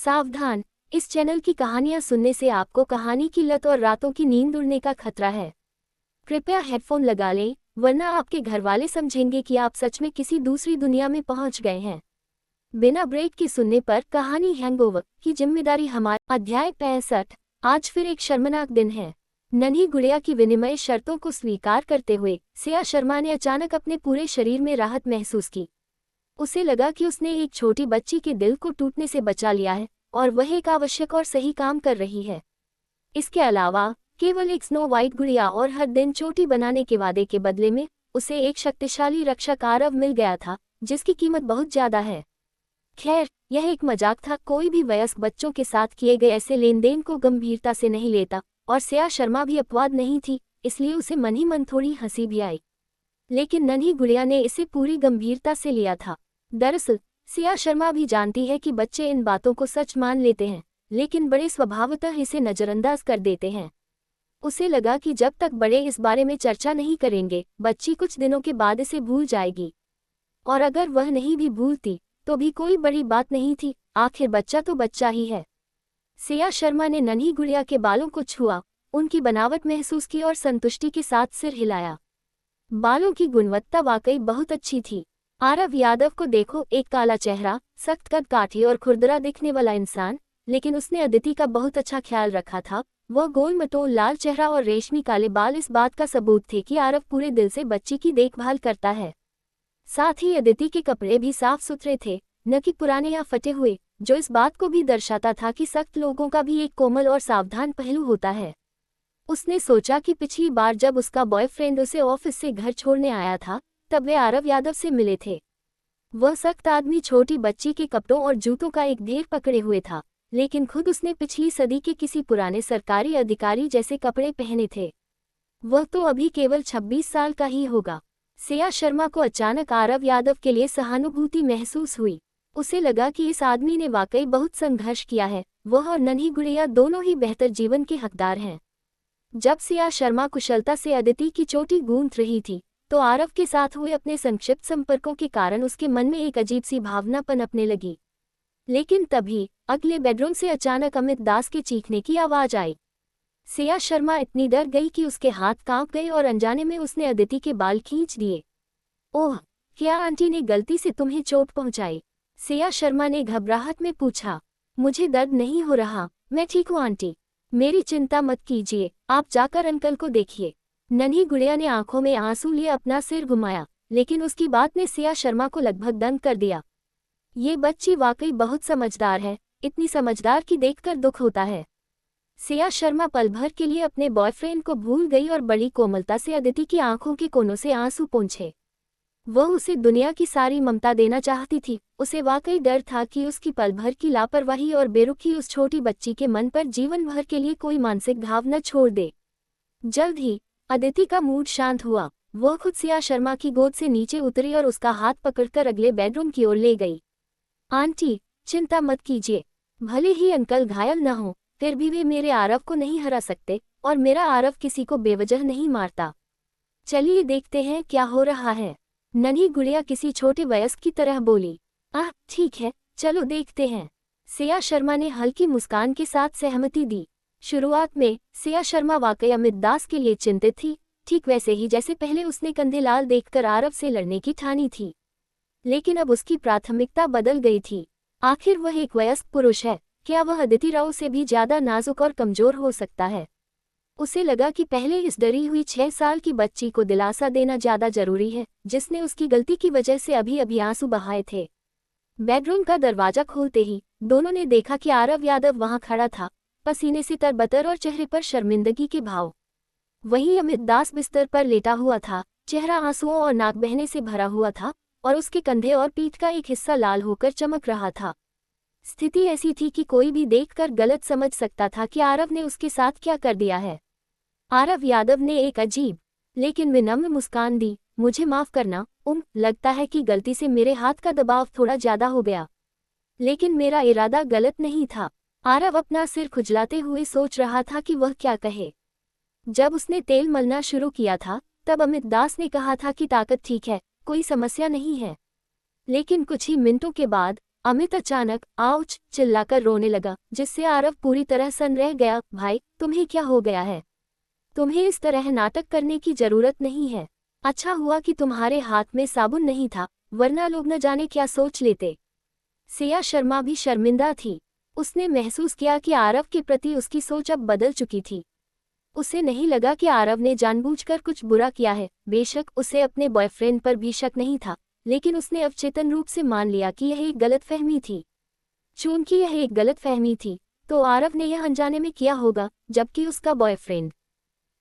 सावधान, इस चैनल की कहानियां सुनने से आपको कहानी की लत और रातों की नींद उड़ने का खतरा है। कृपया हेडफोन लगा लें, वरना आपके घरवाले समझेंगे कि आप सच में किसी दूसरी दुनिया में पहुंच गए हैं। बिना ब्रेक के सुनने पर कहानी हैंगओवर की जिम्मेदारी हमारी। अध्याय 65। आज फिर एक शर्मनाक दिन है। नन्ही गुड़िया की विनिमय शर्तों को स्वीकार करते हुए सिया शर्मा ने अचानक अपने पूरे शरीर में राहत महसूस की। उसे लगा कि उसने एक छोटी बच्ची के दिल को टूटने से बचा लिया है और वह एक आवश्यक और सही काम कर रही है। इसके अलावा केवल एक स्नो वाइट गुड़िया और हर दिन चोटी बनाने के वादे के बदले में उसे एक शक्तिशाली रक्षक आरव मिल गया था, जिसकी कीमत बहुत ज्यादा है। खैर, यह एक मजाक था। कोई भी वयस्क बच्चों के साथ किए गए ऐसे लेन देन को गंभीरता से नहीं लेता, और सिया शर्मा भी अपवाद नहीं थी, इसलिए उसे मन ही मन थोड़ी हंसी भी आई। लेकिन नन्ही गुड़िया ने इसे पूरी गंभीरता से लिया था। दरअसल सिया शर्मा भी जानती है कि बच्चे इन बातों को सच मान लेते हैं, लेकिन बड़े स्वभावतः इसे नजरअंदाज कर देते हैं। उसे लगा कि जब तक बड़े इस बारे में चर्चा नहीं करेंगे, बच्ची कुछ दिनों के बाद इसे भूल जाएगी। और अगर वह नहीं भी भूलती तो भी कोई बड़ी बात नहीं थी, आखिर बच्चा तो बच्चा ही है। सिया शर्मा ने नन्ही गुड़िया के बालों को छुआ, उनकी बनावट महसूस की और संतुष्टि के साथ सिर हिलाया। बालों की गुणवत्ता वाकई बहुत अच्छी थी। आरव यादव को देखो, एक काला चेहरा, सख्त कद काठी और खुरदरा दिखने वाला इंसान, लेकिन उसने अदिति का बहुत अच्छा ख्याल रखा था। वह गोल मटोल लाल चेहरा और रेशमी काले बाल इस बात का सबूत थे कि आरव पूरे दिल से बच्ची की देखभाल करता है। साथ ही अदिति के कपड़े भी साफ सुथरे थे, न कि पुराने या फटे हुए, जो इस बात को भी दर्शाता था कि सख्त लोगों का भी एक कोमल और सावधान पहलू होता है। उसने सोचा कि पिछली बार जब उसका बॉयफ्रेंड उसे ऑफिस से घर छोड़ने आया था, तब वे आरव यादव से मिले थे। वह सख्त आदमी छोटी बच्ची के कपड़ों और जूतों का एक ढेर पकड़े हुए था, लेकिन खुद उसने पिछली सदी के किसी पुराने सरकारी अधिकारी जैसे कपड़े पहने थे। वह तो अभी केवल 26 साल का ही होगा। सिया शर्मा को अचानक आरव यादव के लिए सहानुभूति महसूस हुई। उसे लगा कि इस आदमी ने वाकई बहुत संघर्ष किया है। वह और नन्ही गुड़िया दोनों ही बेहतर जीवन के हकदार हैं। जब सिया शर्मा कुशलता से अदिति की चोटी गूंथ रही थी, तो आरव के साथ हुए अपने संक्षिप्त संपर्कों के कारण उसके मन में एक अजीब सी भावना पनपने लगी। लेकिन तभी अगले बेडरूम से अचानक अमित दास के चीखने की आवाज आई। सिया शर्मा इतनी डर गई कि उसके हाथ कांप गए और अनजाने में उसने अदिति के बाल खींच दिए। ओह, क्या आंटी ने गलती से तुम्हें चोट पहुंचाई? सिया शर्मा ने घबराहट में पूछा। मुझे दर्द नहीं हो रहा, मैं ठीक हूँ आंटी। मेरी चिंता मत कीजिए, आप जाकर अंकल को देखिए। नन्ही गुड़िया ने आंखों में आंसू लिए अपना सिर घुमाया, लेकिन उसकी बात ने सिया शर्मा को लगभग दंग कर दिया। ये बच्ची वाकई बहुत समझदार है, इतनी समझदार कि देखकर दुख होता है। सिया शर्मा पल भर के लिए अपने बॉयफ्रेंड को भूल गई और बड़ी कोमलता से अदिति की आंखों के कोनों से आंसू पोंछे। वह उसे दुनिया की सारी ममता देना चाहती थी। उसे वाकई डर था कि उसकी पल भर की लापरवाही और बेरुखी उस छोटी बच्ची के मन पर जीवन भर के लिए कोई मानसिक घाव न छोड़ दे। जल्द ही अदिति का मूड शांत हुआ। वह खुद सिया शर्मा की गोद से नीचे उतरी और उसका हाथ पकड़कर अगले बेडरूम की ओर ले गई। आंटी, चिंता मत कीजिए, भले ही अंकल घायल न हो, फिर भी वे मेरे आरव को नहीं हरा सकते, और मेरा आरव किसी को बेवजह नहीं मारता। चलिए देखते हैं क्या हो रहा है। नन्ही गुड़िया किसी छोटे वयस्क की तरह बोली। आह, ठीक है, चलो देखते हैं। सिया शर्मा ने हल्की मुस्कान के साथ सहमति दी। शुरुआत में सिया शर्मा वाकई अमित दास के लिए चिंतित थी, ठीक वैसे ही जैसे पहले उसने कंधे लाल देखकर आरव से लड़ने की ठानी थी। लेकिन अब उसकी प्राथमिकता बदल गई थी। आखिर वह एक वयस्क पुरुष है, क्या वह अदिति राव से भी ज्यादा नाजुक और कमजोर हो सकता है? उसे लगा कि पहले इस डरी हुई 6 साल की बच्ची को दिलासा देना ज्यादा जरूरी है, जिसने उसकी गलती की वजह से अभी अभी आंसू बहाए थे। बेडरूम का दरवाजा खोलते ही दोनों ने देखा कि आरव यादव वहां खड़ा था, पसीने से तरबतर और चेहरे पर शर्मिंदगी के भाव। वहीं अमित दास बिस्तर पर लेटा हुआ था, चेहरा आंसुओं और नाक बहने से भरा हुआ था, और उसके कंधे और पीठ का एक हिस्सा लाल होकर चमक रहा था। स्थिति ऐसी थी कि कोई भी देखकर गलत समझ सकता था कि आरव ने उसके साथ क्या कर दिया है। आरव यादव ने एक अजीब लेकिन विनम्र मुस्कान दी। मुझे माफ करना, लगता है कि गलती से मेरे हाथ का दबाव थोड़ा ज्यादा हो गया, लेकिन मेरा इरादा गलत नहीं था। आरव अपना सिर खुजलाते हुए सोच रहा था कि वह क्या कहे। जब उसने तेल मलना शुरू किया था, तब अमित दास ने कहा था कि ताकत ठीक है, कोई समस्या नहीं है। लेकिन कुछ ही मिनटों के बाद अमित अचानक आउच चिल्लाकर रोने लगा, जिससे आरव पूरी तरह सन्न रह गया। भाई, तुम्हें क्या हो गया है? तुम्हें इस तरह नाटक करने की जरूरत नहीं है। अच्छा हुआ कि तुम्हारे हाथ में साबुन नहीं था, वरना लोग न जाने क्या सोच लेते। सिया शर्मा भी शर्मिंदा थी। उसने महसूस किया कि आरव के प्रति उसकी सोच अब बदल चुकी थी। उसे नहीं लगा कि आरव ने जानबूझकर कुछ बुरा किया है। बेशक उसे अपने बॉयफ्रेंड पर भी शक नहीं था, लेकिन उसने अवचेतन रूप से मान लिया कि यह एक गलतफहमी थी। चूंकि यह एक गलतफहमी थी, तो आरव ने यह अनजाने में किया होगा, जबकि उसका बॉयफ्रेंड,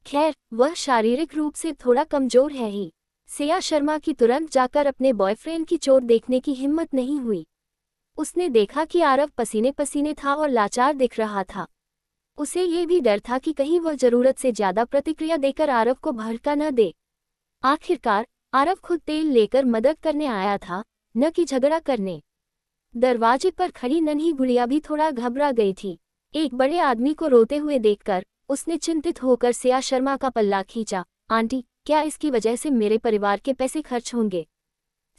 खैर, वह शारीरिक रूप से थोड़ा कमजोर है ही। सिया शर्मा की तुरंत जाकर अपने बॉयफ्रेंड की चोट देखने की हिम्मत नहीं हुई। उसने देखा कि आरव पसीने पसीने था और लाचार दिख रहा था। उसे ये भी डर था कि कहीं वह जरूरत से ज्यादा प्रतिक्रिया देकर आरव को भड़का न दे। आखिरकार आरव खुद तेल लेकर मदद करने आया था, न कि झगड़ा करने। दरवाजे पर खड़ी नन्ही गुड़िया भी थोड़ा घबरा गई थी। एक बड़े आदमी को रोते हुए देखकर उसने चिंतित होकर सिया शर्मा का पल्ला खींचा। आंटी, क्या इसकी वजह से मेरे परिवार के पैसे खर्च होंगे?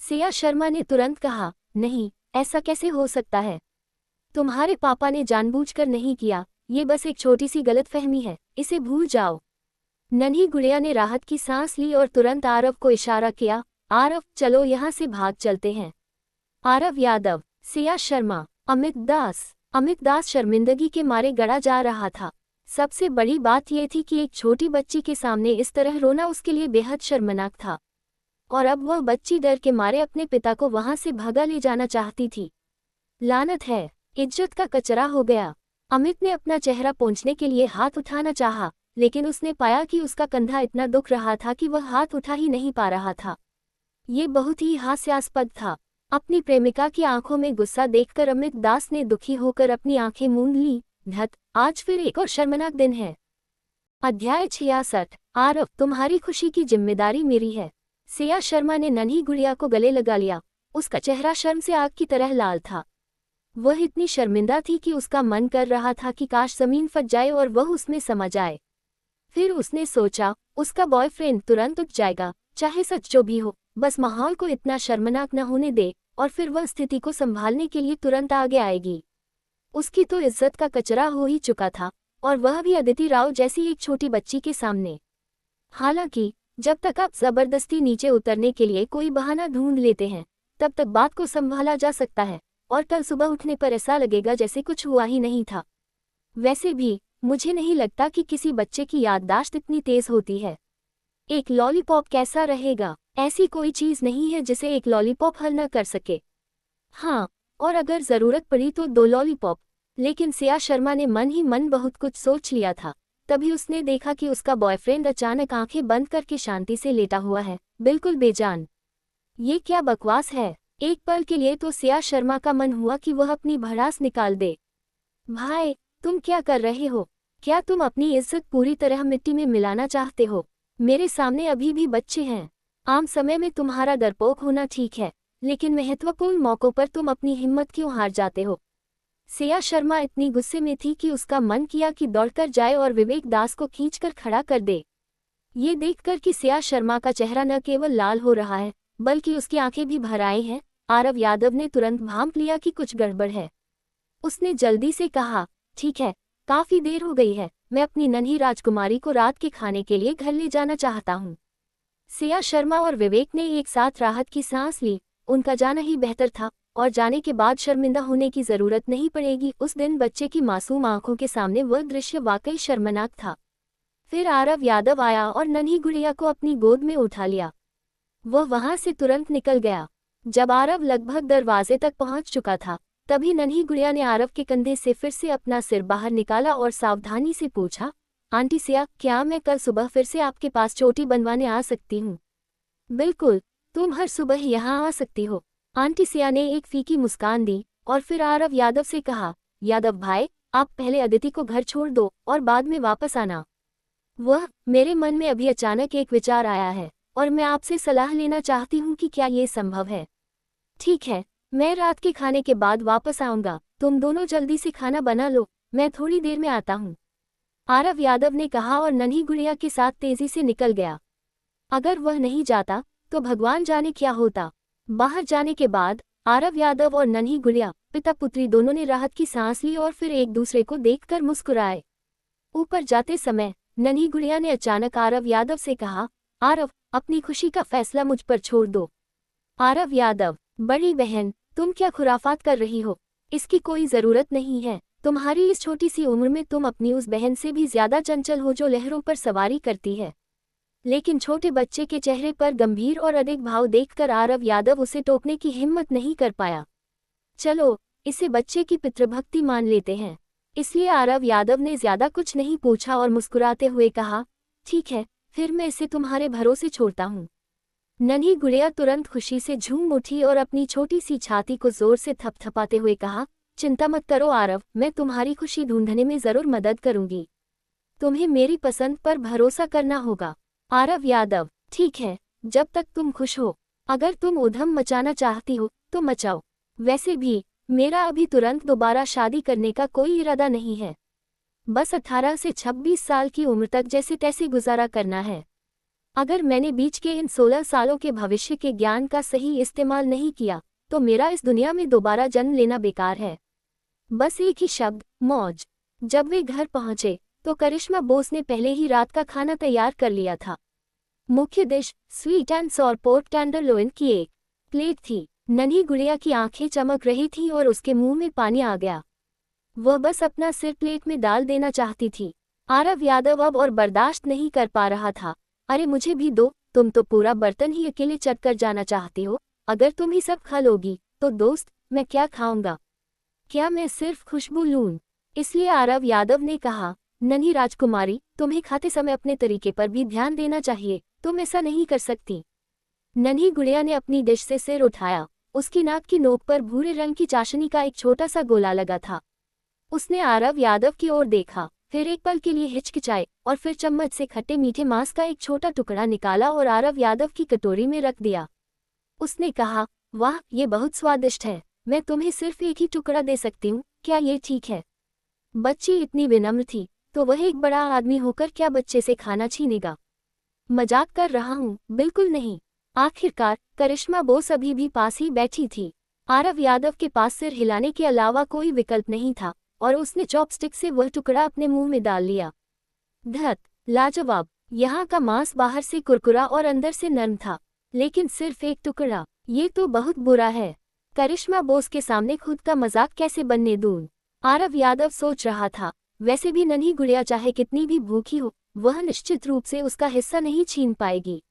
सिया शर्मा ने तुरंत कहा, नहीं, ऐसा कैसे हो सकता है? तुम्हारे पापा ने जानबूझकर नहीं किया, ये बस एक छोटी सी गलतफहमी है, इसे भूल जाओ। नन्ही गुड़िया ने राहत की सांस ली और तुरंत आरव को इशारा किया। आरव, चलो यहाँ से भाग चलते हैं। आरव यादव, सिया शर्मा, अमित दास शर्मिंदगी के मारे गड़ा जा रहा था। सबसे बड़ी बात यह थी कि एक छोटी बच्ची के सामने इस तरह रोना उसके लिए बेहद शर्मनाक था। और अब वह बच्ची डर के मारे अपने पिता को वहां से भगा ले जाना चाहती थी। लानत है, इज्जत का कचरा हो गया। अमित ने अपना चेहरा पोंछने के लिए हाथ उठाना चाहा, लेकिन उसने पाया कि उसका कंधा इतना दुख रहा था कि वह हाथ उठा ही नहीं पा रहा था। ये बहुत ही हास्यास्पद था। अपनी प्रेमिका की आंखों में गुस्सा देखकर अमित दास ने दुखी होकर अपनी आंखें मूंद ली। धत, आज फिर एक और शर्मनाक दिन है। अध्याय 66। आरव, तुम्हारी खुशी की जिम्मेदारी मेरी है। सिया शर्मा ने नन्ही गुड़िया को गले लगा लिया। उसका चेहरा शर्म से आग की तरह लाल था। वह इतनी शर्मिंदा थी कि उसका मन कर रहा था कि काश जमीन फट जाए और वह उसमें समा जाए। फिर उसने सोचा, उसका बॉयफ्रेंड तुरंत उठ जाएगा, चाहे सच जो भी हो, बस माहौल को इतना शर्मनाक न होने दे, और फिर वह स्थिति को संभालने के लिए तुरंत आगे आएगी। उसकी तो इज्जत का कचरा हो ही चुका था, और वह भी अदिति राव जैसी एक छोटी बच्ची के सामने। हालांकि जब तक आप जबरदस्ती नीचे उतरने के लिए कोई बहाना ढूंढ लेते हैं, तब तक बात को संभाला जा सकता है, और कल सुबह उठने पर ऐसा लगेगा जैसे कुछ हुआ ही नहीं था। वैसे भी मुझे नहीं लगता कि किसी बच्चे की याददाश्त इतनी तेज होती है। एक लॉलीपॉप कैसा रहेगा? ऐसी कोई चीज नहीं है जिसे एक लॉलीपॉप हल न कर सके। हाँ, और अगर जरूरत पड़ी तो 2 लॉलीपॉप। लेकिन सिया शर्मा ने मन ही मन बहुत कुछ सोच लिया था। तभी उसने देखा कि उसका बॉयफ्रेंड अचानक आंखें बंद करके शांति से लेटा हुआ है, बिल्कुल बेजान। ये क्या बकवास है? एक पल के लिए तो सिया शर्मा का मन हुआ कि वह अपनी भड़ास निकाल दे। भाई, तुम क्या कर रहे हो? क्या तुम अपनी इज्जत पूरी तरह मिट्टी में मिलाना चाहते हो? मेरे सामने अभी भी बच्चे हैं। आम समय में तुम्हारा डरपोक होना ठीक है, लेकिन महत्वपूर्ण मौकों पर तुम अपनी हिम्मत क्यों हार जाते हो? सिया शर्मा इतनी गुस्से में थी कि उसका मन किया कि दौड़कर जाए और विवेक दास को खींचकर खड़ा कर दे। ये देखकर कि सिया शर्मा का चेहरा न केवल लाल हो रहा है, बल्कि उसकी आंखें भी भर आई हैं, आरव यादव ने तुरंत भांप लिया कि कुछ गड़बड़ है। उसने जल्दी से कहा, ठीक है, काफी देर हो गई है, मैं अपनी नन्ही राजकुमारी को रात के खाने के लिए घर ले जाना चाहता हूँ। सिया शर्मा और विवेक ने एक साथ राहत की सांस ली। उनका जाना ही बेहतर था, और जाने के बाद शर्मिंदा होने की जरूरत नहीं पड़ेगी। उस दिन बच्चे की मासूम आंखों के सामने वह दृश्य वाकई शर्मनाक था। फिर आरव यादव आया और नन्ही गुड़िया को अपनी गोद में उठा लिया। वह वहां से तुरंत निकल गया। जब आरव लगभग दरवाजे तक पहुंच चुका था, तभी नन्ही गुड़िया ने आरव के कंधे से फिर से अपना सिर बाहर निकाला और सावधानी से पूछा, आंटी सिया, क्या मैं कल सुबह फिर से आपके पास चोटी बनवाने आ सकती हूँ? बिल्कुल, तुम हर सुबह यहाँ आ सकती हो। आंटी सिया ने एक फीकी मुस्कान दी और फिर आरव यादव से कहा, यादव भाई, आप पहले अदिति को घर छोड़ दो और बाद में वापस आना। मेरे मन में अभी अचानक एक विचार आया है और मैं आपसे सलाह लेना चाहती हूँ कि क्या ये संभव है। ठीक है, मैं रात के खाने के बाद वापस आऊँगा, तुम दोनों जल्दी से खाना बना लो, मैं थोड़ी देर में आता हूँ। आरव यादव ने कहा और नन्ही गुड़िया के साथ तेजी से निकल गया। अगर वह नहीं जाता तो भगवान जाने क्या होता। बाहर जाने के बाद आरव यादव और नन्ही गुड़िया पिता पुत्री दोनों ने राहत की सांस ली और फिर एक दूसरे को देखकर मुस्कुराए। ऊपर जाते समय नन्ही गुड़िया ने अचानक आरव यादव से कहा, आरव, अपनी खुशी का फैसला मुझ पर छोड़ दो। आरव यादव, बड़ी बहन, तुम क्या खुराफात कर रही हो? इसकी कोई जरूरत नहीं है। तुम्हारी इस छोटी सी उम्र में तुम अपनी उस बहन से भी ज्यादा चंचल हो जो लहरों पर सवारी करती है। लेकिन छोटे बच्चे के चेहरे पर गंभीर और अधिक भाव देखकर आरव यादव उसे टोकने की हिम्मत नहीं कर पाया। चलो, इसे बच्चे की पितृभक्ति मान लेते हैं। इसलिए आरव यादव ने ज्यादा कुछ नहीं पूछा और मुस्कुराते हुए कहा, ठीक है, फिर मैं इसे तुम्हारे भरोसे छोड़ता हूँ। नन्ही गुड़िया तुरंत खुशी से झूम उठी और अपनी छोटी सी छाती को जोर से थपथपाते हुए कहा, चिंता मत करो आरव, मैं तुम्हारी खुशी ढूंढने में जरूर मदद करूंगी। तुम्हें मेरी पसंद पर भरोसा करना होगा। आरव यादव, ठीक है, जब तक तुम खुश हो। अगर तुम उधम मचाना चाहती हो तो मचाओ। वैसे भी मेरा अभी तुरंत दोबारा शादी करने का कोई इरादा नहीं है। बस 18 से 26 साल की उम्र तक जैसे तैसे गुजारा करना है। अगर मैंने बीच के इन 16 सालों के भविष्य के ज्ञान का सही इस्तेमाल नहीं किया तो मेरा इस दुनिया में दोबारा जन्म लेना बेकार है। बस एक ही शब्द, मौज। जब वे घर पहुंचे तो करिश्मा बोस ने पहले ही रात का खाना तैयार कर लिया था। मुख्य dish sweet and sour pork tenderloin की एक प्लेट थी। नन्ही गुड़िया की आंखें चमक रही थीं और उसके मुंह में पानी आ गया। वह बस अपना सिर प्लेट में डाल देना चाहती थी। आरव यादव अब और बर्दाश्त नहीं कर पा रहा था। अरे मुझे भी दो, तुम तो पूरा बर्तन ही अकेले चट कर जाना चाहती हो। अगर तुम ही सब खा लोगी तो दोस्त, मैं क्या खाऊंगा? क्या मैं सिर्फ खुशबू लूं? इसलिए आरव यादव ने कहा, नन्ही राजकुमारी, तुम्हें खाते समय अपने तरीके पर भी ध्यान देना चाहिए। तुम ऐसा नहीं कर सकती। नन्ही गुड़िया ने अपनी डिश से सिर उठाया। उसकी नाक की नोक पर भूरे रंग की चाशनी का एक छोटा सा गोला लगा था। उसने आरव यादव की ओर देखा, फिर एक पल के लिए हिचकिचाए और फिर चम्मच से खट्टे मीठे मांस का एक छोटा टुकड़ा निकाला और आरव यादव की कटोरी में रख दिया। उसने कहा, वाह, ये बहुत स्वादिष्ट है। मैं तुम्हें सिर्फ एक ही टुकड़ा दे सकती हूँ, क्या ये ठीक है? बच्ची इतनी विनम्र थी तो वह एक बड़ा आदमी होकर क्या बच्चे से खाना छीनेगा? मजाक कर रहा हूँ, बिल्कुल नहीं। आखिरकार करिश्मा बोस अभी भी पास ही बैठी थी। आरव यादव के पास सिर हिलाने के अलावा कोई विकल्प नहीं था और उसने चॉपस्टिक से वह टुकड़ा अपने मुंह में डाल लिया। धत, लाजवाब। यहाँ का मांस बाहर से कुरकुरा और अंदर से नरम था, लेकिन सिर्फ एक टुकड़ा, ये तो बहुत बुरा है। करिश्मा बोस के सामने खुद का मजाक कैसे बनने दूं? आरव यादव सोच रहा था। वैसे भी नन्ही गुड़िया चाहे कितनी भी भूखी हो, वह निश्चित रूप से उसका हिस्सा नहीं छीन पाएगी।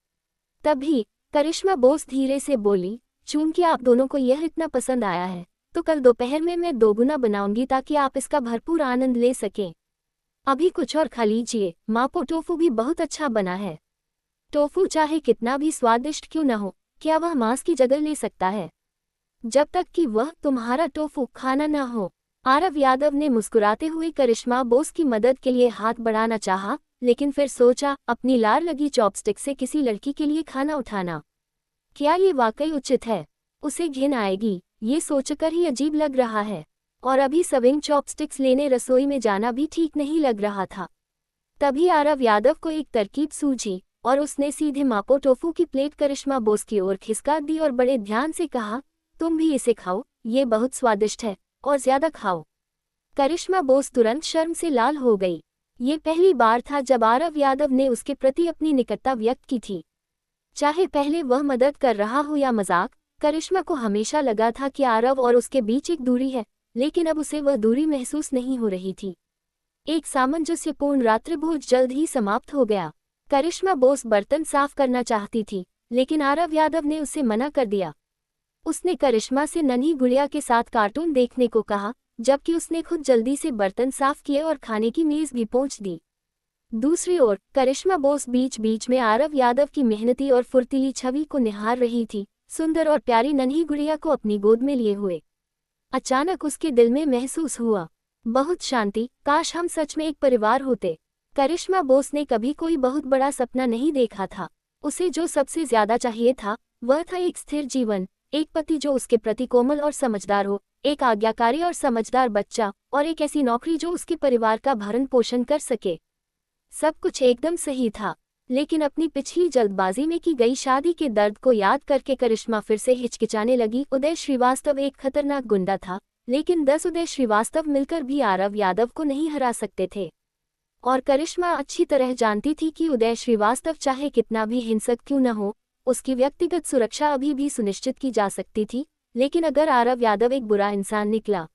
तभी करिश्मा बोस धीरे से बोली, चूंकि आप दोनों को यह इतना पसंद आया है तो कल दोपहर में मैं दोगुना बनाऊंगी ताकि आप इसका भरपूर आनंद ले सकें। अभी कुछ और खा लीजिए, मापो टोफू भी बहुत अच्छा बना है। टोफू चाहे कितना भी स्वादिष्ट क्यों न हो, क्या वह मांस की जगह ले सकता है? जब तक कि वह तुम्हारा टोफू खाना न हो। आरव यादव ने मुस्कुराते हुए करिश्मा बोस की मदद के लिए हाथ बढ़ाना चाहा, लेकिन फिर सोचा, अपनी लार लगी चॉपस्टिक से किसी लड़की के लिए खाना उठाना, क्या ये वाकई उचित है? उसे घिन आएगी, ये सोचकर ही अजीब लग रहा है। और अभी सविंग चॉपस्टिक्स लेने रसोई में जाना भी ठीक नहीं लग रहा था। तभी आरव यादव को एक तरकीब सूझी और उसने सीधे मापो टोफू की प्लेट करिश्मा बोस की ओर खिसका दी और बड़े ध्यान से कहा, तुम भी इसे खाओ, ये बहुत स्वादिष्ट है, और ज्यादा खाओ। करिश्मा बोस तुरंत शर्म से लाल हो गई। ये पहली बार था जब आरव यादव ने उसके प्रति अपनी निकटता व्यक्त की थी। चाहे पहले वह मदद कर रहा हो या मजाक, करिश्मा को हमेशा लगा था कि आरव और उसके बीच एक दूरी है, लेकिन अब उसे वह दूरी महसूस नहीं हो रही थी। एक सामंजस्यपूर्ण रात्रिभोज जल्द ही समाप्त हो गया। करिश्मा बोस बर्तन साफ करना चाहती थी, लेकिन आरव यादव ने उसे मना कर दिया। उसने करिश्मा से नन्ही गुड़िया के साथ कार्टून देखने को कहा, जबकि उसने खुद जल्दी से बर्तन साफ किए और खाने की मेज भी पहुंच दी। दूसरी ओर करिश्मा बोस बीच बीच में आरव यादव की मेहनती और फुर्तीली छवि को निहार रही थी, सुंदर और प्यारी नन्ही गुड़िया को अपनी गोद में लिए हुए। अचानक उसके दिल में महसूस हुआ, बहुत शांति, काश हम सच में एक परिवार होते। करिश्मा बोस ने कभी कोई बहुत बड़ा सपना नहीं देखा था। उसे जो सबसे ज्यादा चाहिए था वह था एक स्थिर जीवन, एक पति जो उसके प्रति कोमल और समझदार हो, एक आज्ञाकारी और समझदार बच्चा, और एक ऐसी नौकरी जो उसके परिवार का भरण पोषण कर सके। सब कुछ एकदम सही था, लेकिन अपनी पिछली जल्दबाजी में की गई शादी के दर्द को याद करके करिश्मा फिर से हिचकिचाने लगी। उदय श्रीवास्तव एक खतरनाक गुंडा था, लेकिन 10 उदय श्रीवास्तव मिलकर भी आरव यादव को नहीं हरा सकते थे। और करिश्मा अच्छी तरह जानती थी कि उदय श्रीवास्तव चाहे कितना भी हिंसक क्यों न हो, उसकी व्यक्तिगत सुरक्षा अभी भी सुनिश्चित की जा सकती थी, लेकिन अगर आरव यादव एक बुरा इंसान निकला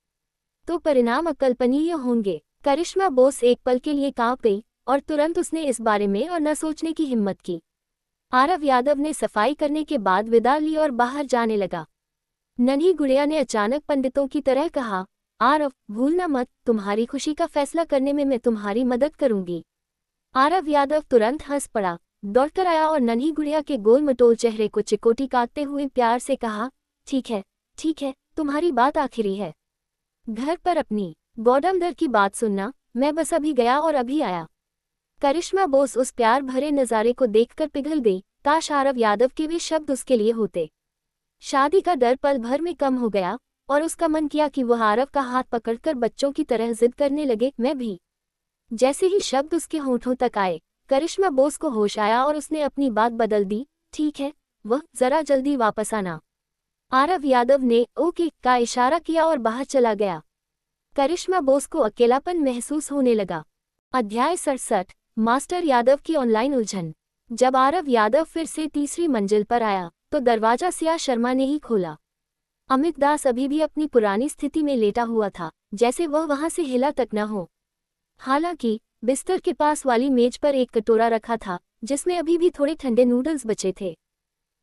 तो परिणाम अकल्पनीय होंगे। करिश्मा बोस एक पल के लिए कांप गई और तुरंत उसने इस बारे में और न सोचने की हिम्मत की। आरव यादव ने सफाई करने के बाद विदा ली और बाहर जाने लगा। नन्ही गुड़िया ने अचानक पंडितों की तरह कहा, आरव, भूलना मत, तुम्हारी खुशी का फैसला करने में मैं तुम्हारी मदद करूंगी। आरव यादव तुरंत हंस पड़ा, दौड़कर आया और नन्ही गुड़िया के गोल मटोल चेहरे को चिकोटी काटते हुए प्यार से कहा, ठीक है, तुम्हारी बात आखिरी है। घर पर अपनी गौडमदर की बात सुनना, मैं बस अभी गया और अभी आया। करिश्मा बोस उस प्यार भरे नज़ारे को देखकर पिघल गई। काश आरव यादव के वे शब्द उसके लिए होते। शादी का डर पल भर में कम हो गया और उसका मन किया कि वह आरव का हाथ पकड़कर बच्चों की तरह जिद करने लगे, मैं भी। जैसे ही शब्द उसके होठों तक आए, करिश्मा बोस को होश आया और उसने अपनी बात बदल दी, ठीक है, वह जरा जल्दी वापस आना। आरव यादव ने ओके का इशारा किया और बाहर चला गया। करिश्मा बोस को अकेलापन महसूस होने लगा। अध्याय 67, मास्टर यादव की ऑनलाइन उलझन। जब आरव यादव फिर से तीसरी मंजिल पर आया तो दरवाजा सिया शर्मा ने ही खोला। अमित दास अभी भी अपनी पुरानी स्थिति में लेटा हुआ था, जैसे वह वहां से हिला तक न हो। हालांकि बिस्तर के पास वाली मेज पर एक कटोरा रखा था जिसमें अभी भी थोड़े ठंडे नूडल्स बचे थे।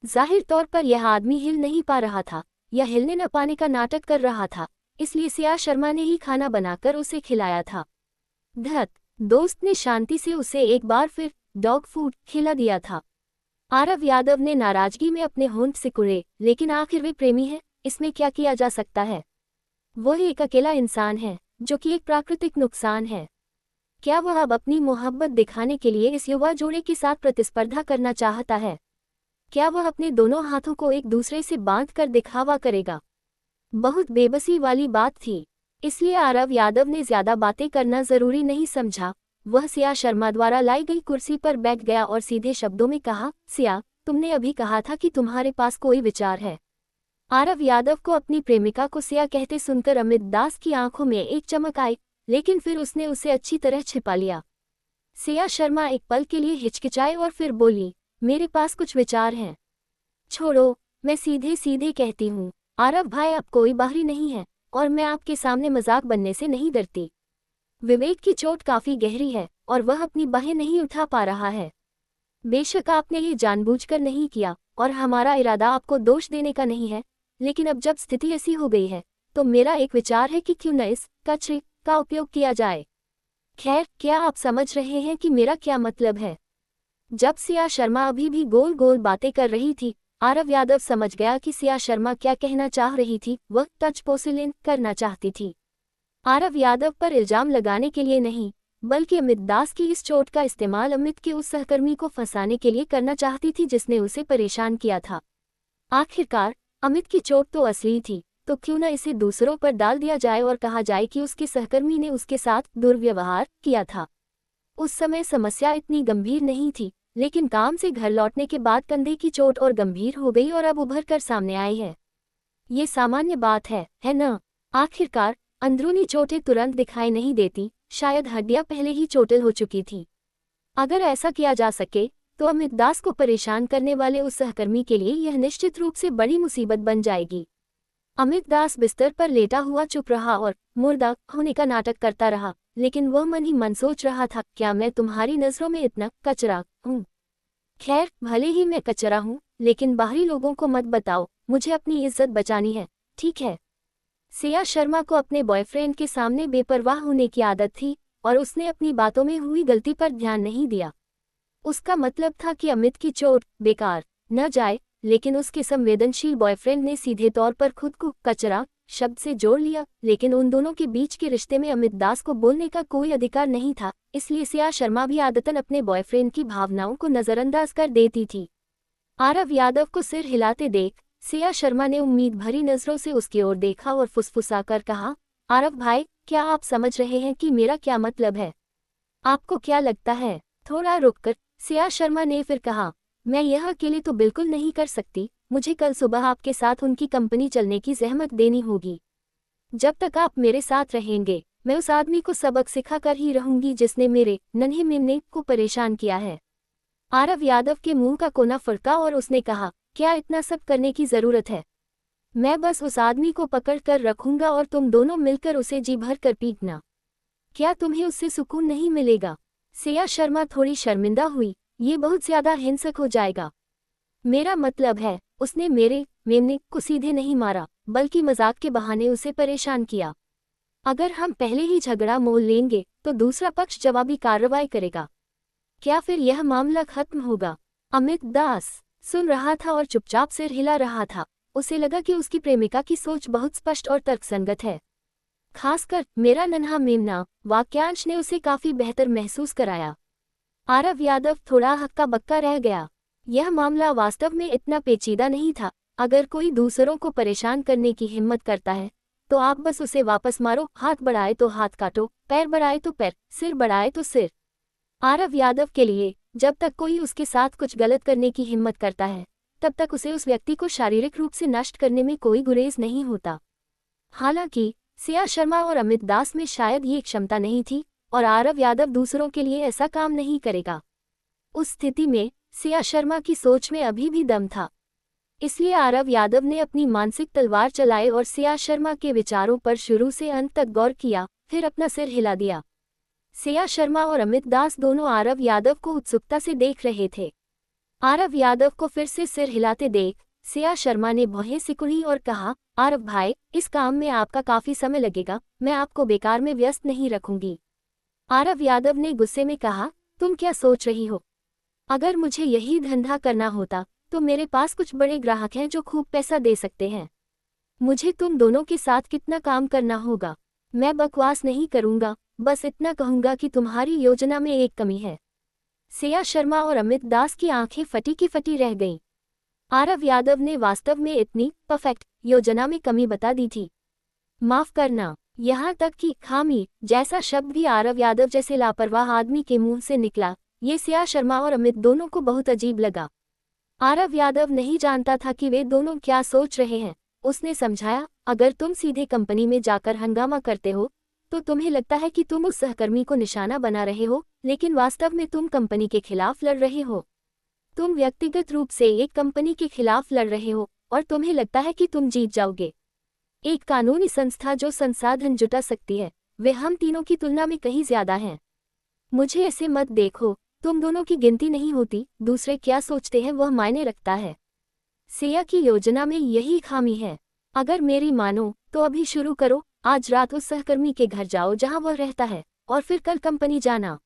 जाहिर तौर पर यह आदमी हिल नहीं पा रहा था या हिलने न पाने का नाटक कर रहा था, इसलिए सिया शर्मा ने ही खाना बनाकर उसे खिलाया था। धत, दोस्त ने शांति से उसे एक बार फिर डॉग फूड खिला दिया था। आरव यादव ने नाराजगी में अपने होंठ सिकुड़े, लेकिन आखिर वे प्रेमी है, इसमें क्या किया जा सकता है। वह एक अकेला इंसान है जो कि एक प्राकृतिक नुकसान है। क्या वह अब अपनी मोहब्बत दिखाने के लिए इस युवा जोड़े के साथ प्रतिस्पर्धा करना चाहता है? क्या वह अपने दोनों हाथों को एक दूसरे से बांधकर दिखावा करेगा? बहुत बेबसी वाली बात थी, इसलिए आरव यादव ने ज्यादा बातें करना जरूरी नहीं समझा। वह सिया शर्मा द्वारा लाई गई कुर्सी पर बैठ गया और सीधे शब्दों में कहा, सिया, तुमने अभी कहा था कि तुम्हारे पास कोई विचार है। आरव यादव को अपनी प्रेमिका को सिया कहते सुनकर अमित दास की आंखों में एक चमक आई, लेकिन फिर उसने उसे अच्छी तरह छिपा लिया। सिया शर्मा एक पल के लिए हिचकिचाई और फिर बोली, मेरे पास कुछ विचार हैं। छोड़ो, मैं सीधे सीधे कहती हूँ आरव भाई, अब कोई बाहरी नहीं है और मैं आपके सामने मजाक बनने से नहीं डरती। विवेक की चोट काफी गहरी है और वह अपनी बाहें नहीं उठा पा रहा है। बेशक आपने ये जानबूझकर नहीं किया और हमारा इरादा आपको दोष देने का नहीं है, लेकिन अब जब स्थिति ऐसी हो गई है तो मेरा एक विचार है कि क्यों न इस कचरे का उपयोग किया जाए। खैर, क्या आप समझ रहे हैं कि मेरा क्या मतलब है? जब सिया शर्मा अभी भी गोल गोल बातें कर रही थी, आरव यादव समझ गया कि सिया शर्मा क्या कहना चाह रही थी। वह टच पोसिलिन करना चाहती थी। आरव यादव पर इल्जाम लगाने के लिए नहीं, बल्कि अमित दास की इस चोट का इस्तेमाल अमित के उस सहकर्मी को फंसाने के लिए करना चाहती थी जिसने उसे परेशान किया था। आखिरकार अमित की चोट तो असली थी, तो क्यों न इसे दूसरों पर डाल दिया जाए और कहा जाए कि उसके सहकर्मी ने उसके साथ दुर्व्यवहार किया था। उस समय समस्या इतनी गंभीर नहीं थी, लेकिन काम से घर लौटने के बाद कंधे की चोट और गंभीर हो गई और अब उभर कर सामने आई है। ये सामान्य बात है न? आखिरकार अंदरूनी चोटें तुरंत दिखाई नहीं देती, शायद हड्डियां पहले ही चोटिल हो चुकी थी। अगर ऐसा किया जा सके तो अमित दास को परेशान करने वाले उस सहकर्मी के लिए यह निश्चित रूप से बड़ी मुसीबत बन जाएगी। अमित दास बिस्तर पर लेटा हुआ चुप रहा और मुर्दा होने का नाटक करता रहा, लेकिन वह मन ही मन सोच रहा था, क्या मैं तुम्हारी नजरों में इतना कचरा हूँ? खैर, भले ही मैं कचरा हूँ, लेकिन बाहरी लोगों को मत बताओ, मुझे अपनी इज्जत बचानी है, ठीक है? सिया शर्मा को अपने बॉयफ्रेंड के सामने बेपरवाह होने की आदत थी और उसने अपनी बातों में हुई गलती पर ध्यान नहीं दिया। उसका मतलब था कि अमित की चोट बेकार न जाए, लेकिन उसके संवेदनशील बॉयफ्रेंड ने सीधे तौर पर खुद को कचरा शब्द से जोड़ लिया। लेकिन उन दोनों के बीच के रिश्ते में अमित दास को बोलने का कोई अधिकार नहीं था, इसलिए सिया शर्मा भी आदतन अपने बॉयफ्रेंड की भावनाओं को नजरअंदाज कर देती थी। आरव यादव को सिर हिलाते देख सिया शर्मा ने उम्मीद भरी नजरों से उसकी ओर देखा और फुसफुसाकर कहा, आरव भाई, क्या आप समझ रहे हैं कि मेरा क्या मतलब है? आपको क्या लगता है? थोड़ा रुककर सिया शर्मा ने फिर कहा, मैं यह अकेले तो बिल्कुल नहीं कर सकती, मुझे कल सुबह आपके साथ उनकी कंपनी चलने की जहमत देनी होगी। जब तक आप मेरे साथ रहेंगे मैं उस आदमी को सबक सिखाकर ही रहूंगी जिसने मेरे नन्हे मेमने को परेशान किया है। आरव यादव के मुंह का कोना फड़का और उसने कहा, क्या इतना सब करने की जरूरत है? मैं बस उस आदमी को पकड़ कर रखूंगा और तुम दोनों मिलकर उसे जी भर कर पीटना। क्या तुम्हें उससे सुकून नहीं मिलेगा? सिया शर्मा थोड़ी शर्मिंदा हुई, ये बहुत ज्यादा हिंसक हो जाएगा। मेरा मतलब है, उसने मेरे मेमने को सीधे नहीं मारा, बल्कि मजाक के बहाने उसे परेशान किया। अगर हम पहले ही झगड़ा मोल लेंगे तो दूसरा पक्ष जवाबी कार्रवाई करेगा। क्या फिर यह मामला खत्म होगा? अमित दास सुन रहा था और चुपचाप सिर हिला रहा था। उसे लगा कि उसकी प्रेमिका की सोच बहुत स्पष्ट और तर्कसंगत है। खासकर मेरा नन्हा मेमना वाक्यांश ने उसे काफी बेहतर महसूस कराया। आरव यादव थोड़ा हक्का बक्का रह गया। यह मामला वास्तव में इतना पेचीदा नहीं था। अगर कोई दूसरों को परेशान करने की हिम्मत करता है तो आप बस उसे वापस मारो, हाथ बढ़ाए तो हाथ काटो, पैर बढ़ाए तो पैर, सिर बढ़ाए तो सिर। आरव यादव के लिए जब तक कोई उसके साथ कुछ गलत करने की हिम्मत करता है तब तक उसे उस व्यक्ति को शारीरिक रूप से नष्ट करने में कोई गुरेज नहीं होता। हालांकि सिया शर्मा और अमित दास में शायद ये क्षमता नहीं थी और आरव यादव दूसरों के लिए ऐसा काम नहीं करेगा। उस स्थिति में सिया शर्मा की सोच में अभी भी दम था। इसलिए आरव यादव ने अपनी मानसिक तलवार चलाई और सिया शर्मा के विचारों पर शुरू से अंत तक गौर किया, फिर अपना सिर हिला दिया। सिया शर्मा और अमित दास दोनों आरव यादव को उत्सुकता से देख रहे थे। आरव यादव को फिर से सिर हिलाते देख सिया शर्मा ने भौहें सिकुड़ी और कहा, आरव भाई, इस काम में आपका काफी समय लगेगा, मैं आपको बेकार में व्यस्त नहीं रखूंगी। आरव यादव ने गुस्से में कहा, तुम क्या सोच रही हो? अगर मुझे यही धंधा करना होता तो मेरे पास कुछ बड़े ग्राहक हैं जो खूब पैसा दे सकते हैं। मुझे तुम दोनों के साथ कितना काम करना होगा? मैं बकवास नहीं करूंगा, बस इतना कहूंगा कि तुम्हारी योजना में एक कमी है। सिया शर्मा और अमित दास की आंखें फटी की फटी रह गईं। आरव यादव ने वास्तव में इतनी परफेक्ट योजना में कमी बता दी थी। माफ करना, यहाँ तक कि खामी जैसा शब्द भी आरव यादव जैसे लापरवाह आदमी के मुंह से निकला, ये सिया शर्मा और अमित दोनों को बहुत अजीब लगा। आरव यादव नहीं जानता था कि वे दोनों क्या सोच रहे हैं। उसने समझाया, अगर तुम सीधे कंपनी में जाकर हंगामा करते हो तो तुम्हें लगता है कि तुम उस सहकर्मी को निशाना बना रहे हो, लेकिन वास्तव में तुम कंपनी के खिलाफ लड़ रहे हो। तुम व्यक्तिगत रूप से एक कंपनी के खिलाफ लड़ रहे हो और तुम्हें लगता है कि तुम जीत जाओगे। एक कानूनी संस्था जो संसाधन जुटा सकती है वे हम तीनों की तुलना में कहीं ज्यादा हैं। मुझे ऐसे मत देखो, तुम दोनों की गिनती नहीं होती, दूसरे क्या सोचते हैं वह मायने रखता है। सिया की योजना में यही खामी है। अगर मेरी मानो तो अभी शुरू करो, आज रात उस सहकर्मी के घर जाओ जहां वह रहता है और फिर कल कंपनी जाना।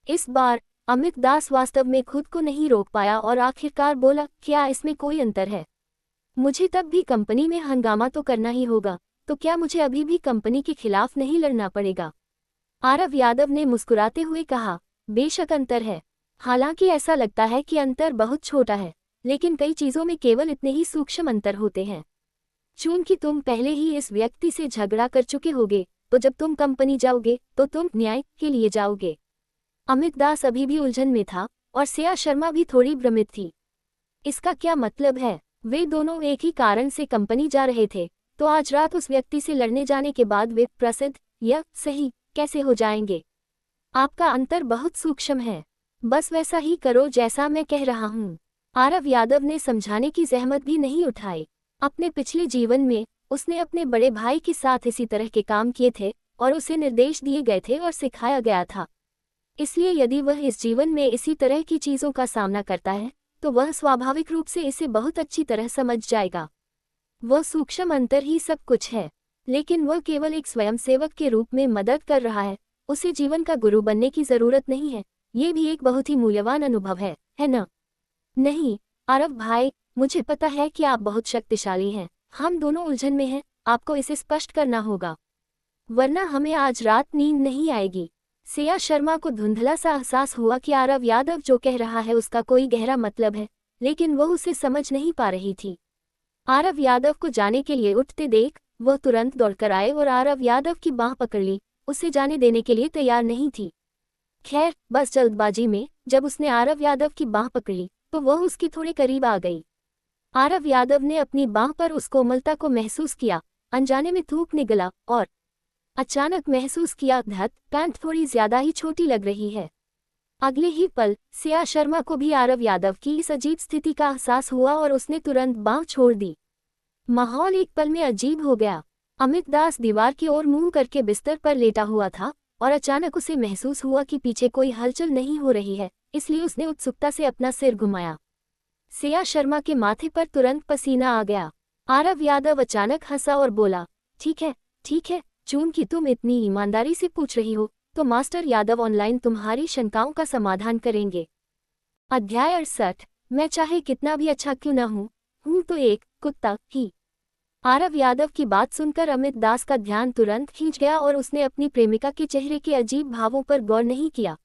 इस बार अमित दास वास्तव में खुद को नहीं रोक पाया और आखिरकार बोला, क्या इसमें कोई अंतर है? मुझे तब भी कंपनी में हंगामा तो करना ही होगा, तो क्या मुझे अभी भी कंपनी के खिलाफ नहीं लड़ना पड़ेगा? आरव यादव ने मुस्कुराते हुए कहा, बेशक अंतर है। हालांकि ऐसा लगता है कि अंतर बहुत छोटा है, लेकिन कई चीजों में केवल इतने ही सूक्ष्म अंतर होते हैं। चूंकि तुम पहले ही इस व्यक्ति से झगड़ा कर चुके होगे, तो जब तुम कंपनी जाओगे तो तुम न्याय के लिए जाओगे। अमित दास अभी भी उलझन में था और सिया शर्मा भी थोड़ी भ्रमित थी। इसका क्या मतलब है? वे दोनों एक ही कारण से कंपनी जा रहे थे, तो आज रात उस व्यक्ति से लड़ने जाने के बाद वे प्रसिद्ध या सही कैसे हो जाएंगे? आपका अंतर बहुत सूक्ष्म है, बस वैसा ही करो जैसा मैं कह रहा हूँ। आरव यादव ने समझाने की जहमत भी नहीं उठाई। अपने पिछले जीवन में उसने अपने बड़े भाई के साथ इसी तरह के काम किए थे और उसे निर्देश दिए गए थे और सिखाया गया था। इसलिए यदि वह इस जीवन में इसी तरह की चीजों का सामना करता है तो वह स्वाभाविक रूप से इसे बहुत अच्छी तरह समझ जाएगा। वह सूक्ष्म अंतर ही सब कुछ है, लेकिन वह केवल एक स्वयंसेवक के रूप में मदद कर रहा है। उसे जीवन का गुरु बनने की जरूरत नहीं है। ये भी एक बहुत ही मूल्यवान अनुभव है ना? नहीं आरव भाई, मुझे पता है कि आप बहुत शक्तिशाली हैं। हम दोनों उलझन में हैं, आपको इसे स्पष्ट करना होगा, वरना हमें आज रात नींद नहीं आएगी। सिया शर्मा को धुंधला सा एहसास हुआ कि आरव यादव जो कह रहा है उसका कोई गहरा मतलब है, लेकिन वह उसे समझ नहीं पा रही थी। आरव यादव को जाने के लिए उठते देख वह तुरंत दौड़कर आए और आरव यादव की बांह पकड़ ली। उसे जाने देने के लिए तैयार नहीं थी। खैर, बस जल्दबाजी में जब उसने आरव यादव की बांह पकड़ी तो वह उसके थोड़े करीब आ गई। आरव यादव ने अपनी बांह पर उस कोमलता को महसूस किया अनजाने में थूक निकला और अचानक महसूस किया धत पैंट थोड़ी ज्यादा ही छोटी लग रही है। अगले ही पल सिया शर्मा को भी आरव यादव की इस अजीब स्थिति का एहसास हुआ और उसने तुरंत बांह छोड़ दी। माहौल एक पल में अजीब हो गया। अमित दास दीवार की ओर मुंह करके बिस्तर पर लेटा हुआ था और अचानक उसे महसूस हुआ कि पीछे कोई हलचल नहीं हो रही है, इसलिए उसने उत्सुकता से अपना सिर घुमाया। सिया शर्मा के माथे पर तुरंत पसीना आ गया। आरव यादव अचानक हंसा और बोला, ठीक है, चूंकि तुम इतनी ईमानदारी से पूछ रही हो तो मास्टर यादव ऑनलाइन तुम्हारी शंकाओं का समाधान करेंगे। अध्याय 68। मैं चाहे कितना भी अच्छा क्यों न हूं तो एक कुत्ता ही। आरव यादव की बात सुनकर अमित दास का ध्यान तुरंत खींच गया और उसने अपनी प्रेमिका के चेहरे के अजीब भावों पर गौर नहीं किया।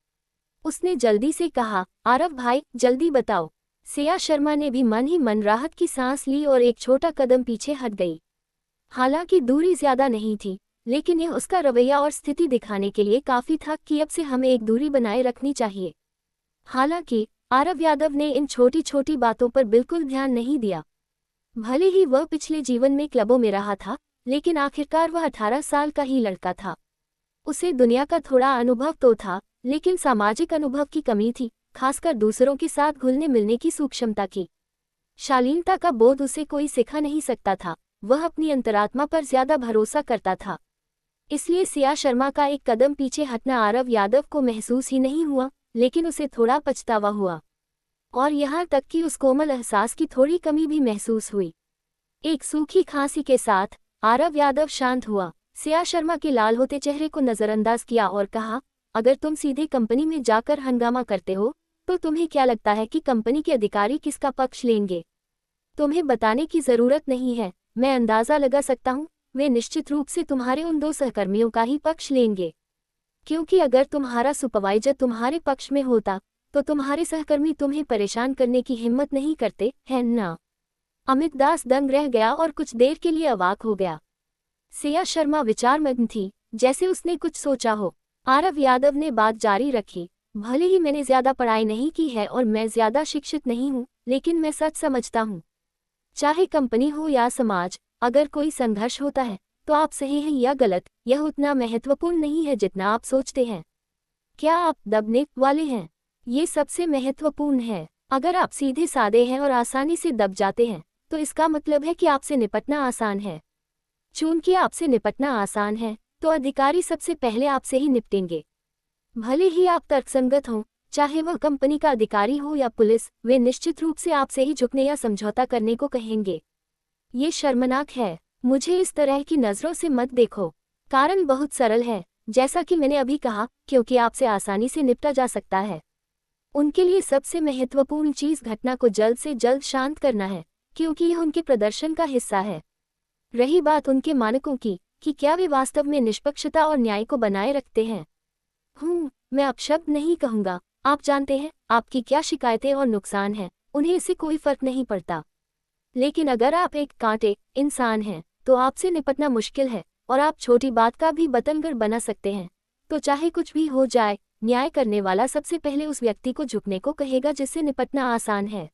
उसने जल्दी से कहा, आरव भाई जल्दी बताओ। सिया शर्मा ने भी मन ही मन राहत की सांस ली और एक छोटा कदम पीछे हट गई। हालांकि दूरी ज्यादा नहीं थी, लेकिन यह उसका रवैया और स्थिति दिखाने के लिए काफी था कि अब से हमें एक दूरी बनाए रखनी चाहिए। हालांकि आरव यादव ने इन छोटी छोटी बातों पर बिल्कुल ध्यान नहीं दिया। भले ही वह पिछले जीवन में क्लबों में रहा था, लेकिन आखिरकार वह 18 साल का ही लड़का था। उसे दुनिया का थोड़ा अनुभव तो था, लेकिन सामाजिक अनुभव की कमी थी, खासकर दूसरों के साथ घुलने मिलने की सूक्ष्मता की। शालीनता का बोध उसे कोई सिखा नहीं सकता था। वह अपनी अंतरात्मा पर ज्यादा भरोसा करता था। इसलिए सिया शर्मा का एक कदम पीछे हटना आरव यादव को महसूस ही नहीं हुआ, लेकिन उसे थोड़ा पछतावा हुआ और यहाँ तक कि उस कोमल एहसास की थोड़ी कमी भी महसूस हुई। एक सूखी खांसी के साथ आरव यादव शांत हुआ। सिया शर्मा के लाल होते चेहरे को नजरअंदाज किया और कहा, अगर तुम सीधे कंपनी में जाकर हंगामा करते हो तो तुम्हें क्या लगता है कि कंपनी के अधिकारी किसका पक्ष लेंगे? तुम्हें बताने की जरूरत नहीं है, मैं अंदाजा लगा सकता हूँ, वे निश्चित रूप से तुम्हारे उन 2 सहकर्मियों का ही पक्ष लेंगे। क्योंकि अगर तुम्हारा सुपरवाइजर तुम्हारे पक्ष में होता तो तुम्हारे सहकर्मी तुम्हें परेशान करने की हिम्मत नहीं करते, है ना? अमित दास दंग रह गया और कुछ देर के लिए अवाक हो गया। सिया शर्मा विचारमग्न थी, जैसे उसने कुछ सोचा हो। आरव यादव ने बात जारी रखी, भले ही मैंने ज्यादा पढ़ाई नहीं की है और मैं ज्यादा शिक्षित नहीं हूँ, लेकिन मैं सच समझता हूँ। चाहे कंपनी हो या समाज, अगर कोई संघर्ष होता है तो आप सही हैं या गलत, यह उतना महत्वपूर्ण नहीं है जितना आप सोचते हैं। क्या आप दबने वाले हैं? ये सबसे महत्वपूर्ण है। अगर आप सीधे सादे हैं और आसानी से दब जाते हैं तो इसका मतलब है कि आपसे निपटना आसान है। चूंकि आपसे निपटना आसान है तो अधिकारी सबसे पहले आपसे ही निपटेंगे। भले ही आप तर्कसंगत हों, चाहे वह कंपनी का अधिकारी हो या पुलिस, वे निश्चित रूप से आपसे ही झुकने या समझौता करने को कहेंगे। ये शर्मनाक है। मुझे इस तरह की नज़रों से मत देखो। कारण बहुत सरल है, जैसा कि मैंने अभी कहा, क्योंकि आपसे आसानी से निपटा जा सकता है। उनके लिए सबसे महत्वपूर्ण चीज़ घटना को जल्द से जल्द शांत करना है, क्योंकि यह उनके प्रदर्शन का हिस्सा है। रही बात उनके मानकों की कि क्या वे वास्तव में निष्पक्षता और न्याय को बनाए रखते हैं। मैं अपशब्द नहीं कहूँगा। आप जानते हैं आपकी क्या शिकायतें और नुकसान हैं, उन्हें इससे कोई फर्क नहीं पड़ता। लेकिन अगर आप एक कांटे इंसान हैं तो आपसे निपटना मुश्किल है और आप छोटी बात का भी बतंगड़ बना सकते हैं। तो चाहे कुछ भी हो जाए, न्याय करने वाला सबसे पहले उस व्यक्ति को झुकने को कहेगा जिससे निपटना आसान है।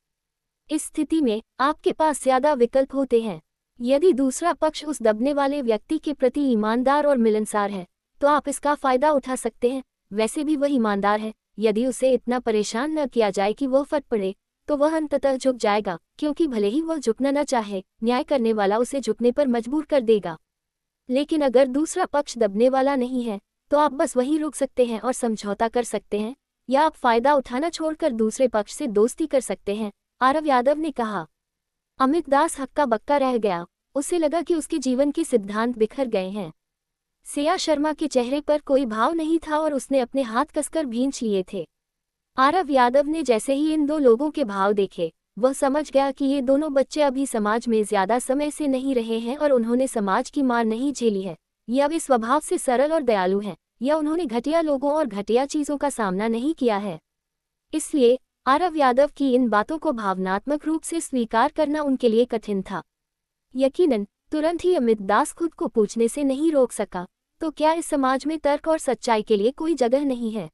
इस स्थिति में आपके पास ज्यादा विकल्प होते हैं। यदि दूसरा पक्ष उस दबने वाले व्यक्ति के प्रति ईमानदार और मिलनसार है तो आप इसका फायदा उठा सकते हैं। वैसे भी वह ईमानदार है। यदि उसे इतना परेशान न किया जाए कि वह फट पड़े तो वह अंततः झुक जाएगा, क्योंकि भले ही वह झुकना न चाहे, न्याय करने वाला उसे झुकने पर मजबूर कर देगा। लेकिन अगर दूसरा पक्ष दबने वाला नहीं है तो आप बस वहीं रुक सकते हैं और समझौता कर सकते हैं, या आप फायदा उठाना छोड़कर दूसरे पक्ष से दोस्ती कर सकते हैं, आरव यादव ने कहा। अमित दास हक्का बक्का रह गया। उसे लगा कि उसके जीवन के सिद्धांत बिखर गए हैं। सिया शर्मा के चेहरे पर कोई भाव नहीं था और उसने अपने हाथ कसकर भींच लिए थे। आरव यादव ने जैसे ही इन 2 लोगों के भाव देखे, वह समझ गया कि ये दोनों बच्चे अभी समाज में ज्यादा समय से नहीं रहे हैं और उन्होंने समाज की मार नहीं झेली है, या वे स्वभाव से सरल और दयालु हैं, या उन्होंने घटिया लोगों और घटिया चीजों का सामना नहीं किया है। इसलिए आरव यादव की इन बातों को भावनात्मक रूप से स्वीकार करना उनके लिए कठिन था। यकीनन तुरंत ही अमित दास खुद को पूछने से नहीं रोक सका, तो क्या इस समाज में तर्क और सच्चाई के लिए कोई जगह नहीं है?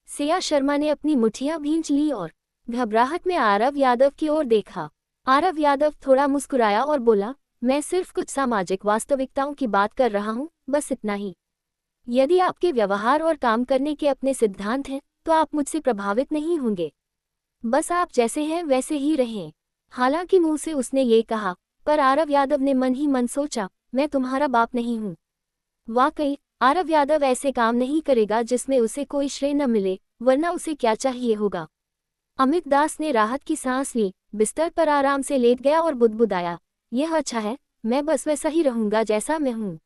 सिया शर्मा ने अपनी मुठ्ठियां भींच ली और घबराहट में आरव यादव की ओर देखा। आरव यादव थोड़ा मुस्कुराया और बोला, मैं सिर्फ कुछ सामाजिक वास्तविकताओं की बात कर रहा हूँ, बस इतना ही। यदि आपके व्यवहार और काम करने के अपने सिद्धांत हैं, तो आप मुझसे प्रभावित नहीं होंगे। बस आप जैसे हैं वैसे ही रहें। हालांकि मुंह से उसने ये कहा, पर आरव यादव ने मन ही मन सोचा, मैं तुम्हारा बाप नहीं हूँ। वाकई, आरव यादव ऐसे काम नहीं करेगा जिसमें उसे कोई श्रेय न मिले, वरना उसे क्या चाहिए होगा। अमित दास ने राहत की सांस ली, बिस्तर पर आराम से लेट गया और बुदबुदाया, यह अच्छा है, मैं बस वैसा ही रहूंगा जैसा मैं हूँ।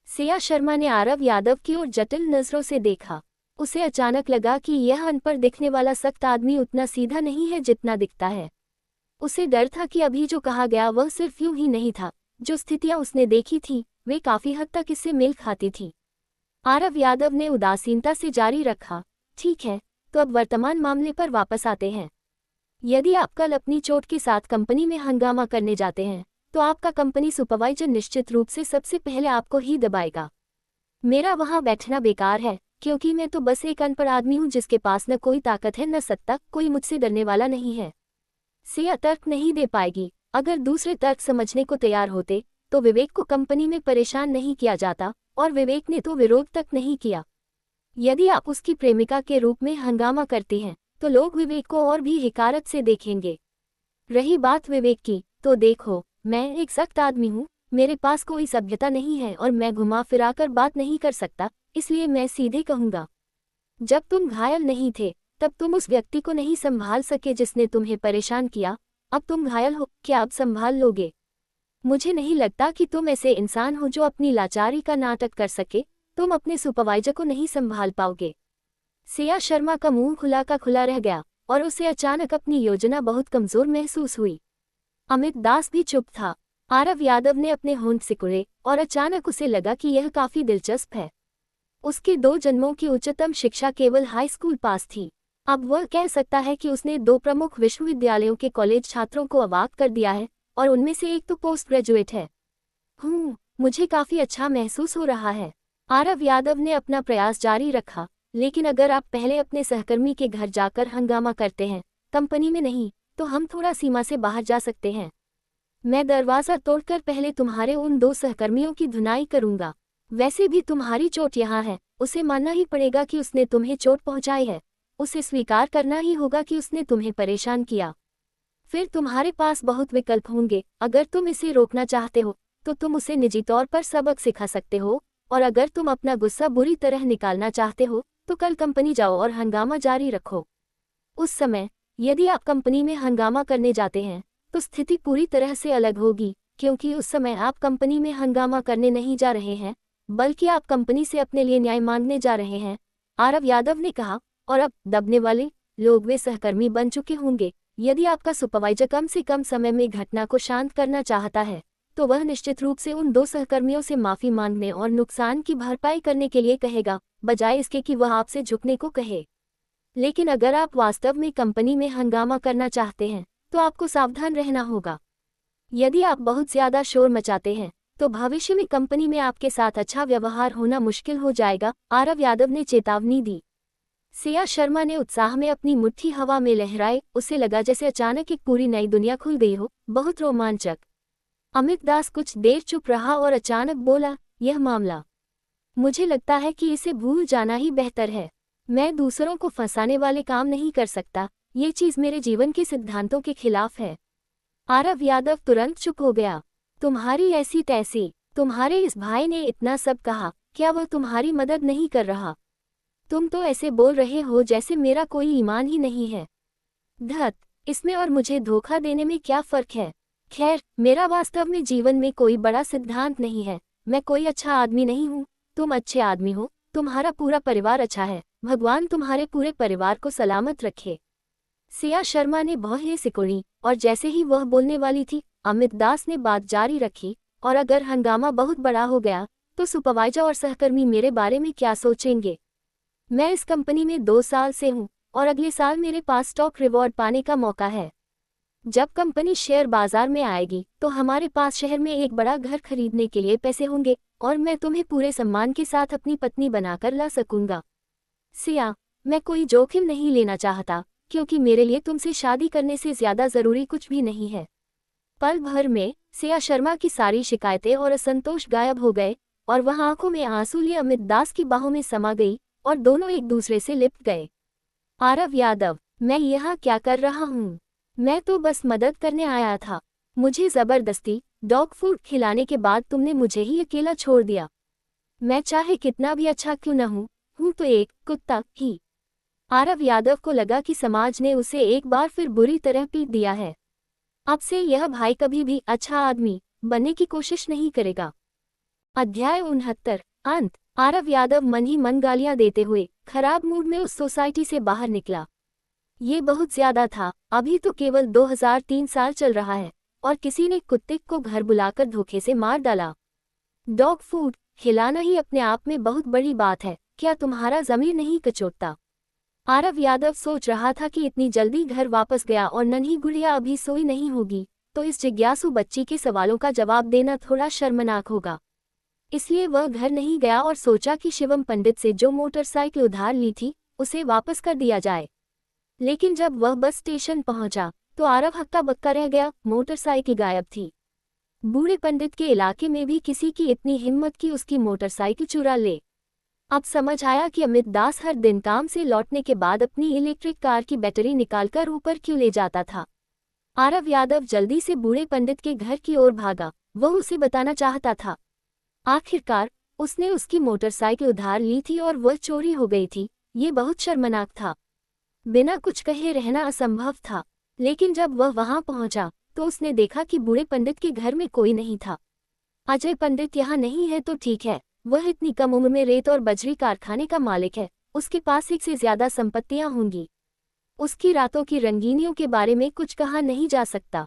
सिया शर्मा ने आरव यादव की ओर जटिल नजरों से देखा। उसे अचानक लगा कि यह अनपढ़ दिखने वाला सख्त आदमी उतना सीधा नहीं है जितना दिखता है। उसे डर था कि अभी जो कहा गया वह सिर्फ यूं ही नहीं था, जो स्थितियां उसने देखी थी वे काफी हद तक इससे मेल खाती थी। आरव यादव ने उदासीनता से जारी रखा, ठीक है, तो अब वर्तमान मामले पर वापस आते हैं। यदि आप कल अपनी चोट के साथ कंपनी में हंगामा करने जाते हैं, तो आपका कंपनी सुपरवाइजर निश्चित रूप से सबसे पहले आपको ही दबाएगा। मेरा वहां बैठना बेकार है, क्योंकि मैं तो बस एक अनपढ़ आदमी हूं जिसके पास न कोई ताकत है न सत्ता, कोई मुझसे डरने वाला नहीं है। सिया तर्क नहीं दे पाएगी। अगर दूसरे तर्क समझने को तैयार होते तो विवेक को कंपनी में परेशान नहीं किया जाता, और विवेक ने तो विरोध तक नहीं किया। यदि आप उसकी प्रेमिका के रूप में हंगामा करती हैं, तो लोग विवेक को और भी हिकारत से देखेंगे। रही बात विवेक की, तो देखो, मैं एक सख्त आदमी हूँ, मेरे पास कोई सभ्यता नहीं है और मैं घुमा फिराकर बात नहीं कर सकता, इसलिए मैं सीधे कहूँगा। जब तुम घायल नहीं थे, तब तुम उस व्यक्ति को नहीं संभाल सके जिसने तुम्हें परेशान किया। अब तुम घायल हो, क्या अब संभाल लोगे? मुझे नहीं लगता कि तुम ऐसे इंसान हो जो अपनी लाचारी का नाटक कर सके। तुम अपने सुपरवाइजर को नहीं संभाल पाओगे। सिया शर्मा का मुंह खुला का खुला रह गया और उसे अचानक अपनी योजना बहुत कमजोर महसूस हुई। अमित दास भी चुप था। आरव यादव ने अपने होंठ सिकुड़े और अचानक उसे लगा कि यह काफी दिलचस्प है। उसके 2 जन्मों की उच्चतम शिक्षा केवल हाई स्कूल पास थी। अब वह कह सकता है कि उसने 2 प्रमुख विश्वविद्यालयों के कॉलेज छात्रों को अवाक कर दिया है, और उनमें से एक तो पोस्ट ग्रेजुएट है। मुझे काफी अच्छा महसूस हो रहा है। आरव यादव ने अपना प्रयास जारी रखा, लेकिन अगर आप पहले अपने सहकर्मी के घर जाकर हंगामा करते हैं, कंपनी में नहीं, तो हम थोड़ा सीमा से बाहर जा सकते हैं। मैं दरवाजा तोड़कर पहले तुम्हारे उन 2 सहकर्मियों की धुनाई करूंगा। वैसे भी तुम्हारी चोट यहाँ है, उसे मानना ही पड़ेगा कि उसने तुम्हें चोट पहुंचाई है। उसे स्वीकार करना ही होगा कि उसने तुम्हें परेशान किया। फिर तुम्हारे पास बहुत विकल्प होंगे। अगर तुम इसे रोकना चाहते हो, तो तुम उसे निजी तौर पर सबक सिखा सकते हो, और अगर तुम अपना गुस्सा बुरी तरह निकालना चाहते हो, तो कल कंपनी जाओ और हंगामा जारी रखो। उस समय, यदि आप कंपनी में हंगामा करने जाते हैं, तो स्थिति पूरी तरह से अलग होगी, क्योंकि उस समय आप कंपनी में हंगामा करने नहीं जा रहे हैं, बल्कि आप कंपनी से अपने लिए न्याय मांगने जा रहे हैं। आरव यादव ने कहा, और अब दबने वाले लोग वे सहकर्मी बन चुके होंगे। यदि आपका सुपरवाइजर कम से कम समय में घटना को शांत करना चाहता है, तो वह निश्चित रूप से उन 2 सहकर्मियों से माफी मांगने और नुकसान की भरपाई करने के लिए कहेगा, बजाय इसके कि वह आपसे झुकने को कहे। लेकिन अगर आप वास्तव में कंपनी में हंगामा करना चाहते हैं, तो आपको सावधान रहना होगा। यदि आप बहुत ज्यादा शोर मचाते हैं, तो भविष्य में कंपनी में आपके साथ अच्छा व्यवहार होना मुश्किल हो जाएगा, आरव यादव ने चेतावनी दी। सिया शर्मा ने उत्साह में अपनी मुट्ठी हवा में लहराई। उसे लगा जैसे अचानक एक पूरी नई दुनिया खुल गई हो, बहुत रोमांचक। अमित दास कुछ देर चुप रहा और अचानक बोला, यह मामला, मुझे लगता है कि इसे भूल जाना ही बेहतर है। मैं दूसरों को फंसाने वाले काम नहीं कर सकता, ये चीज मेरे जीवन के सिद्धांतों के खिलाफ है। आरव यादव तुरंत चुप हो गया। तुम्हारी ऐसी तैसी, तुम्हारे इस भाई ने इतना सब कहा, क्या वह तुम्हारी मदद नहीं कर रहा? तुम तो ऐसे बोल रहे हो जैसे मेरा कोई ईमान ही नहीं है। धत, इसमें और मुझे धोखा देने में क्या फर्क है? खैर, मेरा वास्तव में जीवन में कोई बड़ा सिद्धांत नहीं है। मैं कोई अच्छा आदमी नहीं हूँ, तुम अच्छे आदमी हो, तुम्हारा पूरा परिवार अच्छा है, भगवान तुम्हारे पूरे परिवार को सलामत रखे। सिया शर्मा ने भौहें सिकुड़ी, और जैसे ही वह बोलने वाली थी, अमित दास ने बात जारी रखी, और अगर हंगामा बहुत बड़ा हो गया, तो सुपरवाइजर और सहकर्मी मेरे बारे में क्या सोचेंगे? मैं इस कंपनी में 2 साल से हूँ, और अगले साल मेरे पास स्टॉक रिवॉर्ड पाने का मौका है। जब कंपनी शेयर बाजार में आएगी, तो हमारे पास शहर में एक बड़ा घर खरीदने के लिए पैसे होंगे, और मैं तुम्हें पूरे सम्मान के साथ अपनी पत्नी बनाकर ला सकूंगा। सिया, मैं कोई जोखिम नहीं लेना चाहता, क्योंकि मेरे लिए तुमसे शादी करने से ज्यादा जरूरी कुछ भी नहीं है। पल भर में सिया शर्मा की सारी शिकायतें और असंतोष गायब हो गए और वह आंखों में आंसू लिए अमित दास की बाहों में समा गई और दोनों एक दूसरे से लिपट गए। आरव यादव, मैं यहाँ क्या कर रहा हूँ? मैं तो बस मदद करने आया था। मुझे जबरदस्ती डॉग फूड खिलाने के बाद तुमने मुझे ही अकेला छोड़ दिया। मैं चाहे कितना भी अच्छा क्यों न हूँ तो एक कुत्ता ही। आरव यादव को लगा कि समाज ने उसे एक बार फिर बुरी तरह पीट दिया है। अब से यह भाई कभी भी अच्छा आदमी बनने की कोशिश नहीं करेगा। अध्याय 69 अंत। आरव यादव मन ही मन गालियां देते हुए खराब मूड में उस सोसाइटी से बाहर निकला। ये बहुत ज्यादा था। अभी तो केवल 2003 साल चल रहा है और किसी ने कुत्ते को घर बुलाकर धोखे से मार डाला। डॉग फूड खिलाना ही अपने आप में बहुत बड़ी बात है, क्या तुम्हारा ज़मीर नहीं कचोटता? आरव यादव सोच रहा था कि इतनी जल्दी घर वापस गया और नन्ही गुड़िया अभी सोई नहीं होगी तो इस जिज्ञासु बच्ची के सवालों का जवाब देना थोड़ा शर्मनाक होगा। इसलिए वह घर नहीं गया और सोचा कि शिवम पंडित से जो मोटरसाइकिल उधार ली थी उसे वापस कर दिया जाए। लेकिन जब वह बस स्टेशन पहुंचा तो आरव हक्का बक्का रह गया। मोटरसाइकिल गायब थी। बूढ़े पंडित के इलाके में भी किसी की इतनी हिम्मत कि उसकी मोटरसाइकिल चुरा ले। अब समझ आया कि अमित दास हर दिन काम से लौटने के बाद अपनी इलेक्ट्रिक कार की बैटरी निकालकर ऊपर क्यों ले जाता था। आरव यादव जल्दी से बूढ़े पंडित के घर की ओर भागा। वह उसे बताना चाहता था। आखिरकार उसने उसकी मोटरसाइकिल उधार ली थी और वह चोरी हो गई थी। ये बहुत शर्मनाक था। बिना कुछ कहे रहना असंभव था। लेकिन जब वह वहां पहुंचा तो उसने देखा कि बूढ़े पंडित के घर में कोई नहीं था। अजय पंडित यहाँ नहीं है तो ठीक है, वह इतनी कम उम्र में रेत और बजरी कारखाने का मालिक है, उसके पास एक से ज्यादा संपत्तियां होंगी। उसकी रातों की रंगीनियों के बारे में कुछ कहा नहीं जा सकता।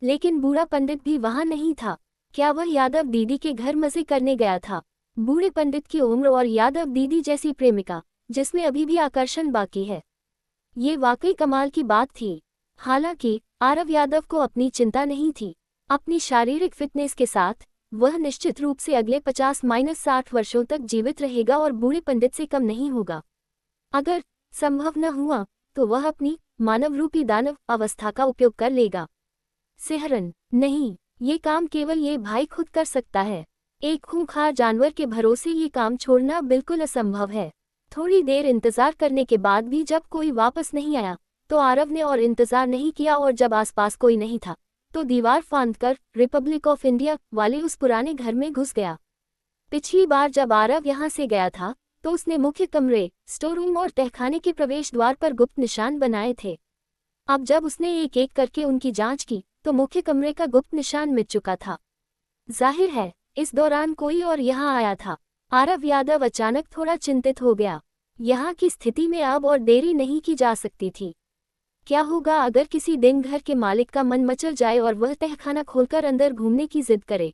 लेकिन बूढ़ा पंडित भी वहां नहीं था। क्या वह यादव दीदी के घर मजे करने गया था? बूढ़े पंडित की उम्र और यादव दीदी जैसी प्रेमिका जिसमें अभी भी आकर्षण बाकी है, ये वाकई कमाल की बात थी। हालांकि आरव यादव को अपनी चिंता नहीं थी। अपनी शारीरिक फिटनेस के साथ वह निश्चित रूप से अगले 50-60 वर्षों तक जीवित रहेगा और बूढ़े पंडित से कम नहीं होगा। अगर संभव न हुआ तो वह अपनी मानव रूपी दानव अवस्था का उपयोग कर लेगा। सिहरन नहीं, ये काम केवल ये भाई खुद कर सकता है। एक खूंखार जानवर के भरोसे ये काम छोड़ना बिल्कुल असंभव है। थोड़ी देर इंतजार करने के बाद भी जब कोई वापस नहीं आया तो आरव ने और इंतजार नहीं किया और जब आसपास कोई नहीं था तो दीवार फांदकर रिपब्लिक ऑफ इंडिया वाले उस पुराने घर में घुस गया। पिछली बार जब आरव यहाँ से गया था तो उसने मुख्य कमरे, स्टोर रूम और तहखाने के प्रवेश द्वार पर गुप्त निशान बनाए थे। अब जब उसने एक एक करके उनकी जांच की तो मुख्य कमरे का गुप्त निशान मिट चुका था। जाहिर है इस दौरान कोई और यहाँ आया था। आरव यादव अचानक थोड़ा चिंतित हो गया। यहाँ की स्थिति में अब और देरी नहीं की जा सकती थी। क्या होगा अगर किसी दिन घर के मालिक का मन मचल जाए और वह तहखाना खोलकर अंदर घूमने की जिद करे?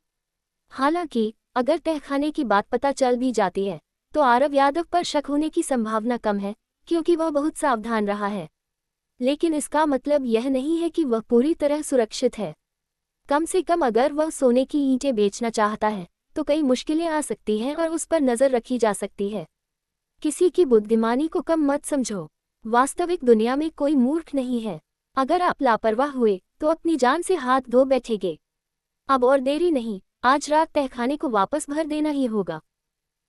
हालांकि अगर तहखाने की बात पता चल भी जाती है तो आरव यादव पर शक होने की संभावना कम है क्योंकि वह बहुत सावधान रहा है। लेकिन इसका मतलब यह नहीं है कि वह पूरी तरह सुरक्षित है। कम से कम अगर वह सोने की ईंटें बेचना चाहता है तो कई मुश्किलें आ सकती हैं और उस पर नजर रखी जा सकती है। किसी की बुद्धिमानी को कम मत समझो। वास्तविक दुनिया में कोई मूर्ख नहीं है। अगर आप लापरवाह हुए तो अपनी जान से हाथ धो बैठेंगे। अब और देरी नहीं, आज रात तहखाने को वापस भर देना ही होगा।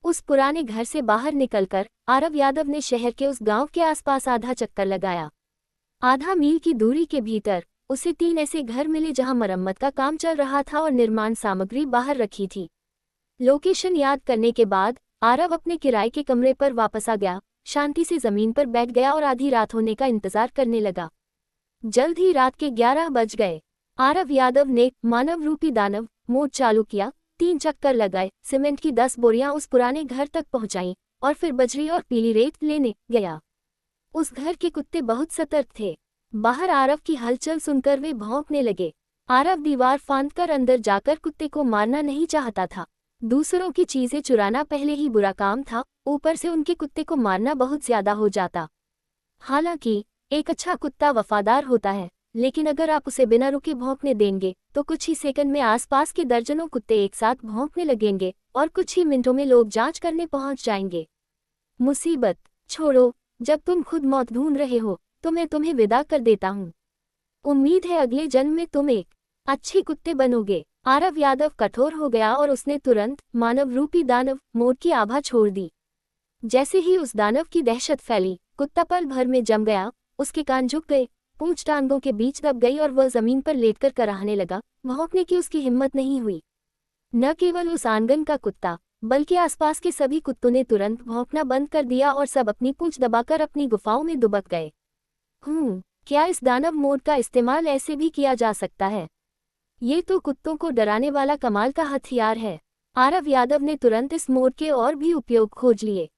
उस पुराने घर से बाहर निकलकर आरव यादव ने शहर के उस गांव के आसपास आधा चक्कर लगाया। आधा मील की दूरी के भीतर उसे 3 ऐसे घर मिले जहां मरम्मत का काम चल रहा था और निर्माण सामग्री बाहर रखी थी। लोकेशन याद करने के बाद आरव अपने किराए के कमरे पर वापस आ गया, शांति से जमीन पर बैठ गया और आधी रात होने का इंतजार करने लगा। जल्द ही रात के 11 बज गए। आरव यादव ने मानव रूपी दानव मोड चालू किया, 3 चक्कर लगाए, सीमेंट की 10 बोरियां उस पुराने घर तक पहुंचाईं और फिर बजरी और पीली रेत लेने गया। उस घर के कुत्ते बहुत सतर्क थे। बाहर आरव की हलचल सुनकर वे भौंकने लगे। आरव दीवार फांदकर अंदर जाकर कुत्ते को मारना नहीं चाहता था। दूसरों की चीजें चुराना पहले ही बुरा काम था, ऊपर से उनके कुत्ते को मारना बहुत ज्यादा हो जाता। हालांकि एक अच्छा कुत्ता वफादार होता है, लेकिन अगर आप उसे बिना रुके भौंकने देंगे तो कुछ ही सेकंड में आसपास के दर्जनों कुत्ते एक साथ भौंकने लगेंगे और कुछ ही मिनटों में लोग जांच करने पहुंच जाएंगे। मुसीबत छोड़ो, जब तुम खुद मौत ढूंढ रहे हो तो मैं तुम्हें विदा कर देता हूँ। उम्मीद है अगले जन्म में तुम एक अच्छे कुत्ते बनोगे। आरव यादव कठोर हो गया और उसने तुरंत मानव रूपी दानव मोड की आभा छोड़ दी। जैसे ही उस दानव की दहशत फैली, कुत्ता पल भर में जम गया, उसके कान झुक गए, पूंछ टांगों के बीच दब गई और वह जमीन पर लेटकर कराहने लगा। भौंकने की उसकी हिम्मत नहीं हुई। न केवल उस आंगन का कुत्ता, बल्कि आसपास के सभी कुत्तों ने तुरंत भौंकना बंद कर दिया और सब अपनी पूंछ दबाकर अपनी गुफाओं में दुबक गए। क्या इस दानव मोड का इस्तेमाल ऐसे भी किया जा सकता है? ये तो कुत्तों को डराने वाला कमाल का हथियार है। आरव यादव ने तुरंत इस मोड के और भी उपयोग खोज लिए।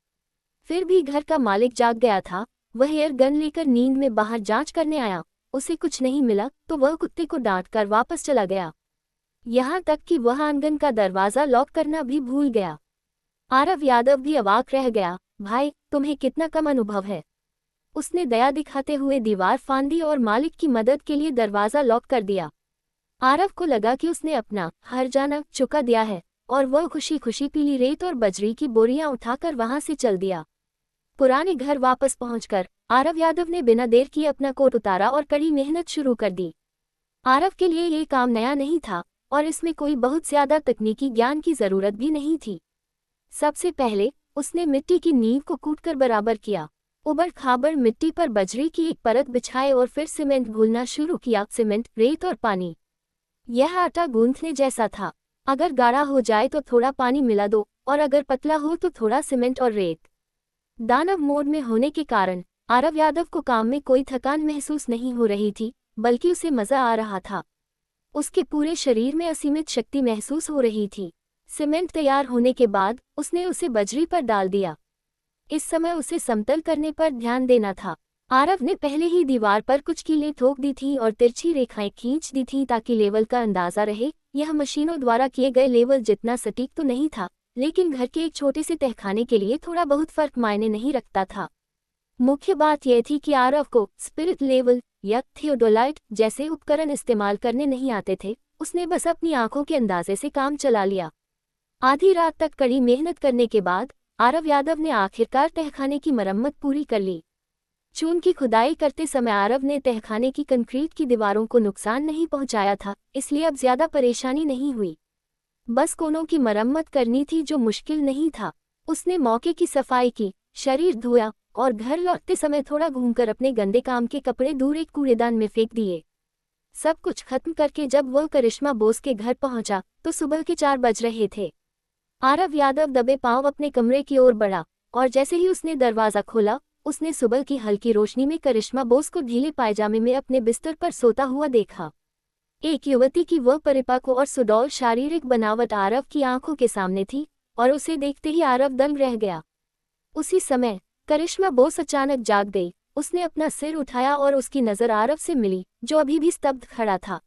फिर भी घर का मालिक जाग गया था। वह एयर गन लेकर नींद में बाहर जांच करने आया। उसे कुछ नहीं मिला तो वह कुत्ते को डांटकर वापस चला गया। यहाँ तक कि वह आंगन का दरवाजा लॉक करना भी भूल गया। आरव यादव भी अवाक रह गया। भाई, तुम्हें कितना कम अनुभव है। उसने दया दिखाते हुए दीवार फांदी और मालिक की मदद के लिए दरवाजा लॉक कर दिया। आरव को लगा कि उसने अपना हर्जाना चुका दिया है और वह खुशी खुशी पीली रेत और बजरी की बोरियां उठाकर वहां से चल दिया। पुराने घर वापस पहुंचकर आरव यादव ने बिना देर किए अपना कोट उतारा और कड़ी मेहनत शुरू कर दी। आरव के लिए ये काम नया नहीं था और इसमें कोई बहुत ज्यादा तकनीकी ज्ञान की जरूरत भी नहीं थी। सबसे पहले उसने मिट्टी की नींव को कूटकर बराबर किया। उबड़ खाबड़ मिट्टी पर बजरी की एक परत बिछाए और फिर सीमेंट घोलना शुरू किया। सीमेंट, रेत और पानी। यह आटा गूंथने जैसा था। अगर गाढ़ा हो जाए तो थोड़ा पानी मिला दो और अगर पतला हो तो थोड़ा सीमेंट और रेत। दानव मोड में होने के कारण आरव यादव को काम में कोई थकान महसूस नहीं हो रही थी, बल्कि उसे मजा आ रहा था। उसके पूरे शरीर में असीमित शक्ति महसूस हो रही थी। सीमेंट तैयार होने के बाद उसने उसे बजरी पर डाल दिया। इस समय उसे समतल करने पर ध्यान देना था। आरव ने पहले ही दीवार पर कुछ कीलें ठोक दी थीं और तिरछी रेखाएं खींच दी थीं ताकि लेवल का अंदाजा रहे। यह मशीनों द्वारा किए गए लेवल जितना सटीक तो नहीं था, लेकिन घर के एक छोटे से तहखाने के लिए थोड़ा बहुत फर्क मायने नहीं रखता था। मुख्य बात यह थी कि आरव को स्पिरिट लेवल या थियोडोलाइट जैसे उपकरण इस्तेमाल करने नहीं आते थे। उसने बस अपनी आंखों के अंदाजे से काम चला लिया। आधी रात तक कड़ी मेहनत करने के बाद आरव यादव ने आखिरकार तहखाने की मरम्मत पूरी कर ली। चून की खुदाई करते समय आरव ने तहखाने की कंक्रीट की दीवारों को नुकसान नहीं पहुंचाया था, इसलिए अब ज्यादा परेशानी नहीं हुई। बस कोनों की मरम्मत करनी थी, जो मुश्किल नहीं था। उसने मौके की सफाई की, शरीर धोया और घर लौटते समय थोड़ा घूमकर अपने गंदे काम के कपड़े दूर एक कूड़ेदान में फेंक दिए। सब कुछ खत्म करके जब वह करिश्मा बोस के घर पहुंचा तो सुबह के 4 बज रहे थे। आरव यादव दबे पांव अपने कमरे की ओर बढ़ा और जैसे ही उसने दरवाजा खोला, उसने सुबह की हल्की रोशनी में करिश्मा बोस को ढीले पायजामे में अपने बिस्तर पर सोता हुआ देखा। एक युवती की वह परिपक्व और सुडौल शारीरिक बनावट आरव की आंखों के सामने थी और उसे देखते ही आरव दंग रह गया। उसी समय करिश्मा बोस अचानक जाग गई। उसने अपना सिर उठाया और उसकी नजर आरव से मिली, जो अभी भी स्तब्ध खड़ा था।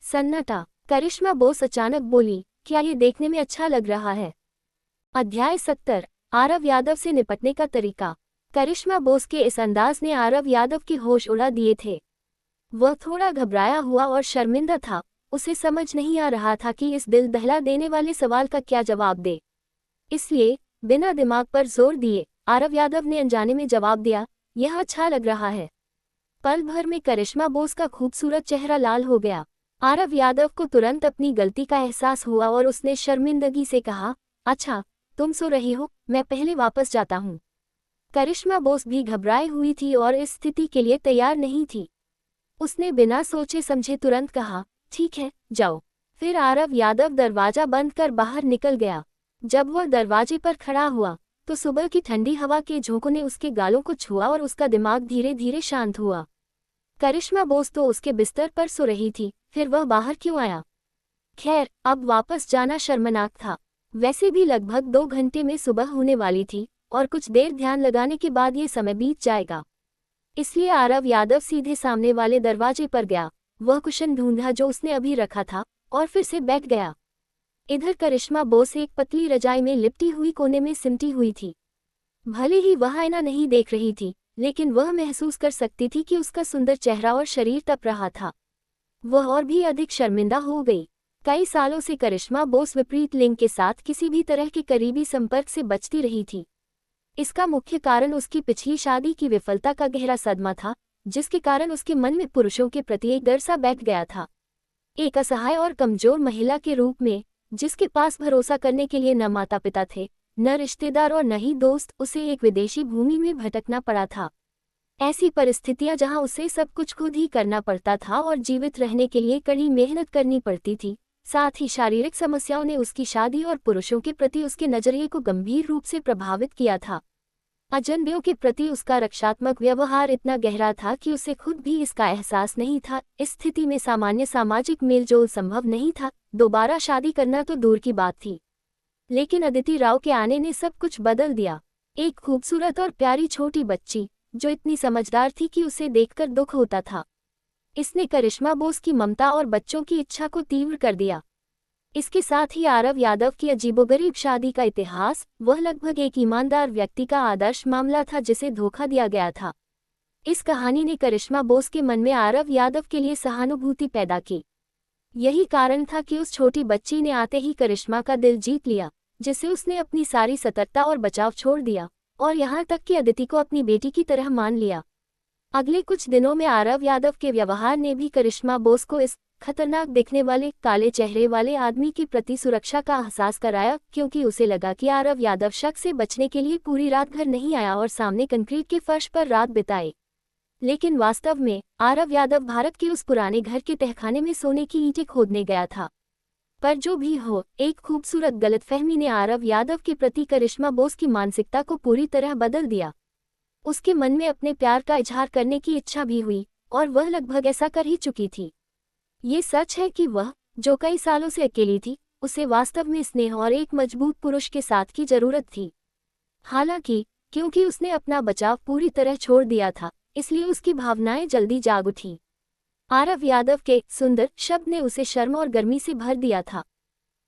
सन्नाटा। करिश्मा बोस अचानक बोली, क्या ये देखने में अच्छा लग रहा है? अध्याय 70। आरव यादव से निपटने का तरीका। करिश्मा बोस के इस अंदाज ने आरव यादव के होश उड़ा दिए थे। वह थोड़ा घबराया हुआ और शर्मिंदा था। उसे समझ नहीं आ रहा था कि इस दिल दहला देने वाले सवाल का क्या जवाब दे। इसलिए बिना दिमाग पर जोर दिए आरव यादव ने अनजाने में जवाब दिया, यह अच्छा लग रहा है। पल भर में करिश्मा बोस का खूबसूरत चेहरा लाल हो गया। आरव यादव को तुरंत अपनी गलती का एहसास हुआ और उसने शर्मिंदगी से कहा, अच्छा, तुम सो रही हो, मैं पहले वापस जाता हूँ। करिश्मा बोस भी घबराई हुई थी और इस स्थिति के लिए तैयार नहीं थी। उसने बिना सोचे समझे तुरंत कहा, ठीक है, जाओ। फिर आरव यादव दरवाजा बंद कर बाहर निकल गया। जब वह दरवाजे पर खड़ा हुआ तो सुबह की ठंडी हवा के झोंकों ने उसके गालों को छुआ और उसका दिमाग धीरे धीरे शांत हुआ। करिश्मा बोस तो उसके बिस्तर पर सो रही थी, फिर वह बाहर क्यों आया? खैर, अब वापस जाना शर्मनाक था। वैसे भी लगभग 2 घंटे में सुबह होने वाली थी और कुछ देर ध्यान लगाने के बाद ये समय बीत जाएगा। इसलिए आरव यादव सीधे सामने वाले दरवाजे पर गया। वह कुशन ढूंढा जो उसने अभी रखा था और फिर से बैठ गया। इधर करिश्मा बोस एक पतली रजाई में लिपटी हुई कोने में सिमटी हुई थी। भले ही वह आईना नहीं देख रही थी, लेकिन वह महसूस कर सकती थी कि उसका सुंदर चेहरा और शरीर तप रहा था। वह और भी अधिक शर्मिंदा हो गई। कई सालों से करिश्मा बोस विपरीत लिंग के साथ किसी भी तरह के करीबी संपर्क से बचती रही थी। इसका मुख्य कारण उसकी पिछली शादी की विफलता का गहरा सदमा था, जिसके कारण उसके मन में पुरुषों के प्रति एक डर सा बैठ गया था। एक असहाय और कमजोर महिला के रूप में, जिसके पास भरोसा करने के लिए न माता पिता थे, न रिश्तेदार और न ही दोस्त, उसे एक विदेशी भूमि में भटकना पड़ा था। ऐसी परिस्थितियां जहां उसे सब कुछ खुद ही करना पड़ता था और जीवित रहने के लिए कड़ी मेहनत करनी पड़ती थी। साथ ही शारीरिक समस्याओं ने उसकी शादी और पुरुषों के प्रति उसके नजरिए को गंभीर रूप से प्रभावित किया था। अजनबियों के प्रति उसका रक्षात्मक व्यवहार इतना गहरा था कि उसे खुद भी इसका एहसास नहीं था। इस स्थिति में सामान्य सामाजिक मेलजोल संभव नहीं था। दोबारा शादी करना तो दूर की बात थी, लेकिन अदिति राव के आने ने सब कुछ बदल दिया। एक खूबसूरत और प्यारी छोटी बच्ची, जो इतनी समझदार थी कि उसे देखकर दुख होता था। इसने करिश्मा बोस की ममता और बच्चों की इच्छा को तीव्र कर दिया। इसके साथ ही आरव यादव की अजीबोगरीब शादी का इतिहास, वह लगभग एक ईमानदार व्यक्ति का आदर्श मामला था जिसे धोखा दिया गया था। इस कहानी ने करिश्मा बोस के मन में आरव यादव के लिए सहानुभूति पैदा की। यही कारण था कि उस छोटी बच्ची ने आते ही करिश्मा का दिल जीत लिया, जिसे उसने अपनी सारी सतर्कता और बचाव छोड़ दिया, और यहाँ तक कि अदिति को अपनी बेटी की तरह मान लिया। अगले कुछ दिनों में आरव यादव के व्यवहार ने भी करिश्मा बोस को इस खतरनाक दिखने वाले काले चेहरे वाले आदमी के प्रति सुरक्षा का एहसास कराया, क्योंकि उसे लगा कि आरव यादव शक से बचने के लिए पूरी रात घर नहीं आया और सामने कंक्रीट के फर्श पर रात बिताए। लेकिन वास्तव में आरव यादव भारत के उस पुराने घर के तहखाने में सोने की ईंटें खोदने गया था। पर जो भी हो, एक खूबसूरत गलतफहमी ने आरव यादव के प्रति करिश्मा बोस की मानसिकता को पूरी तरह बदल दिया। उसके मन में अपने प्यार का इजहार करने की इच्छा भी हुई, और वह लगभग ऐसा कर ही चुकी थी। ये सच है कि वह, जो कई सालों से अकेली थी, उसे वास्तव में स्नेह और एक मजबूत पुरुष के साथ की जरूरत थी। हालांकि क्योंकि उसने अपना बचाव पूरी तरह छोड़ दिया था, इसलिए उसकी भावनाएं जल्दी जाग उठी। आरव यादव के सुंदर शब्द ने उसे शर्म और गर्मी से भर दिया था।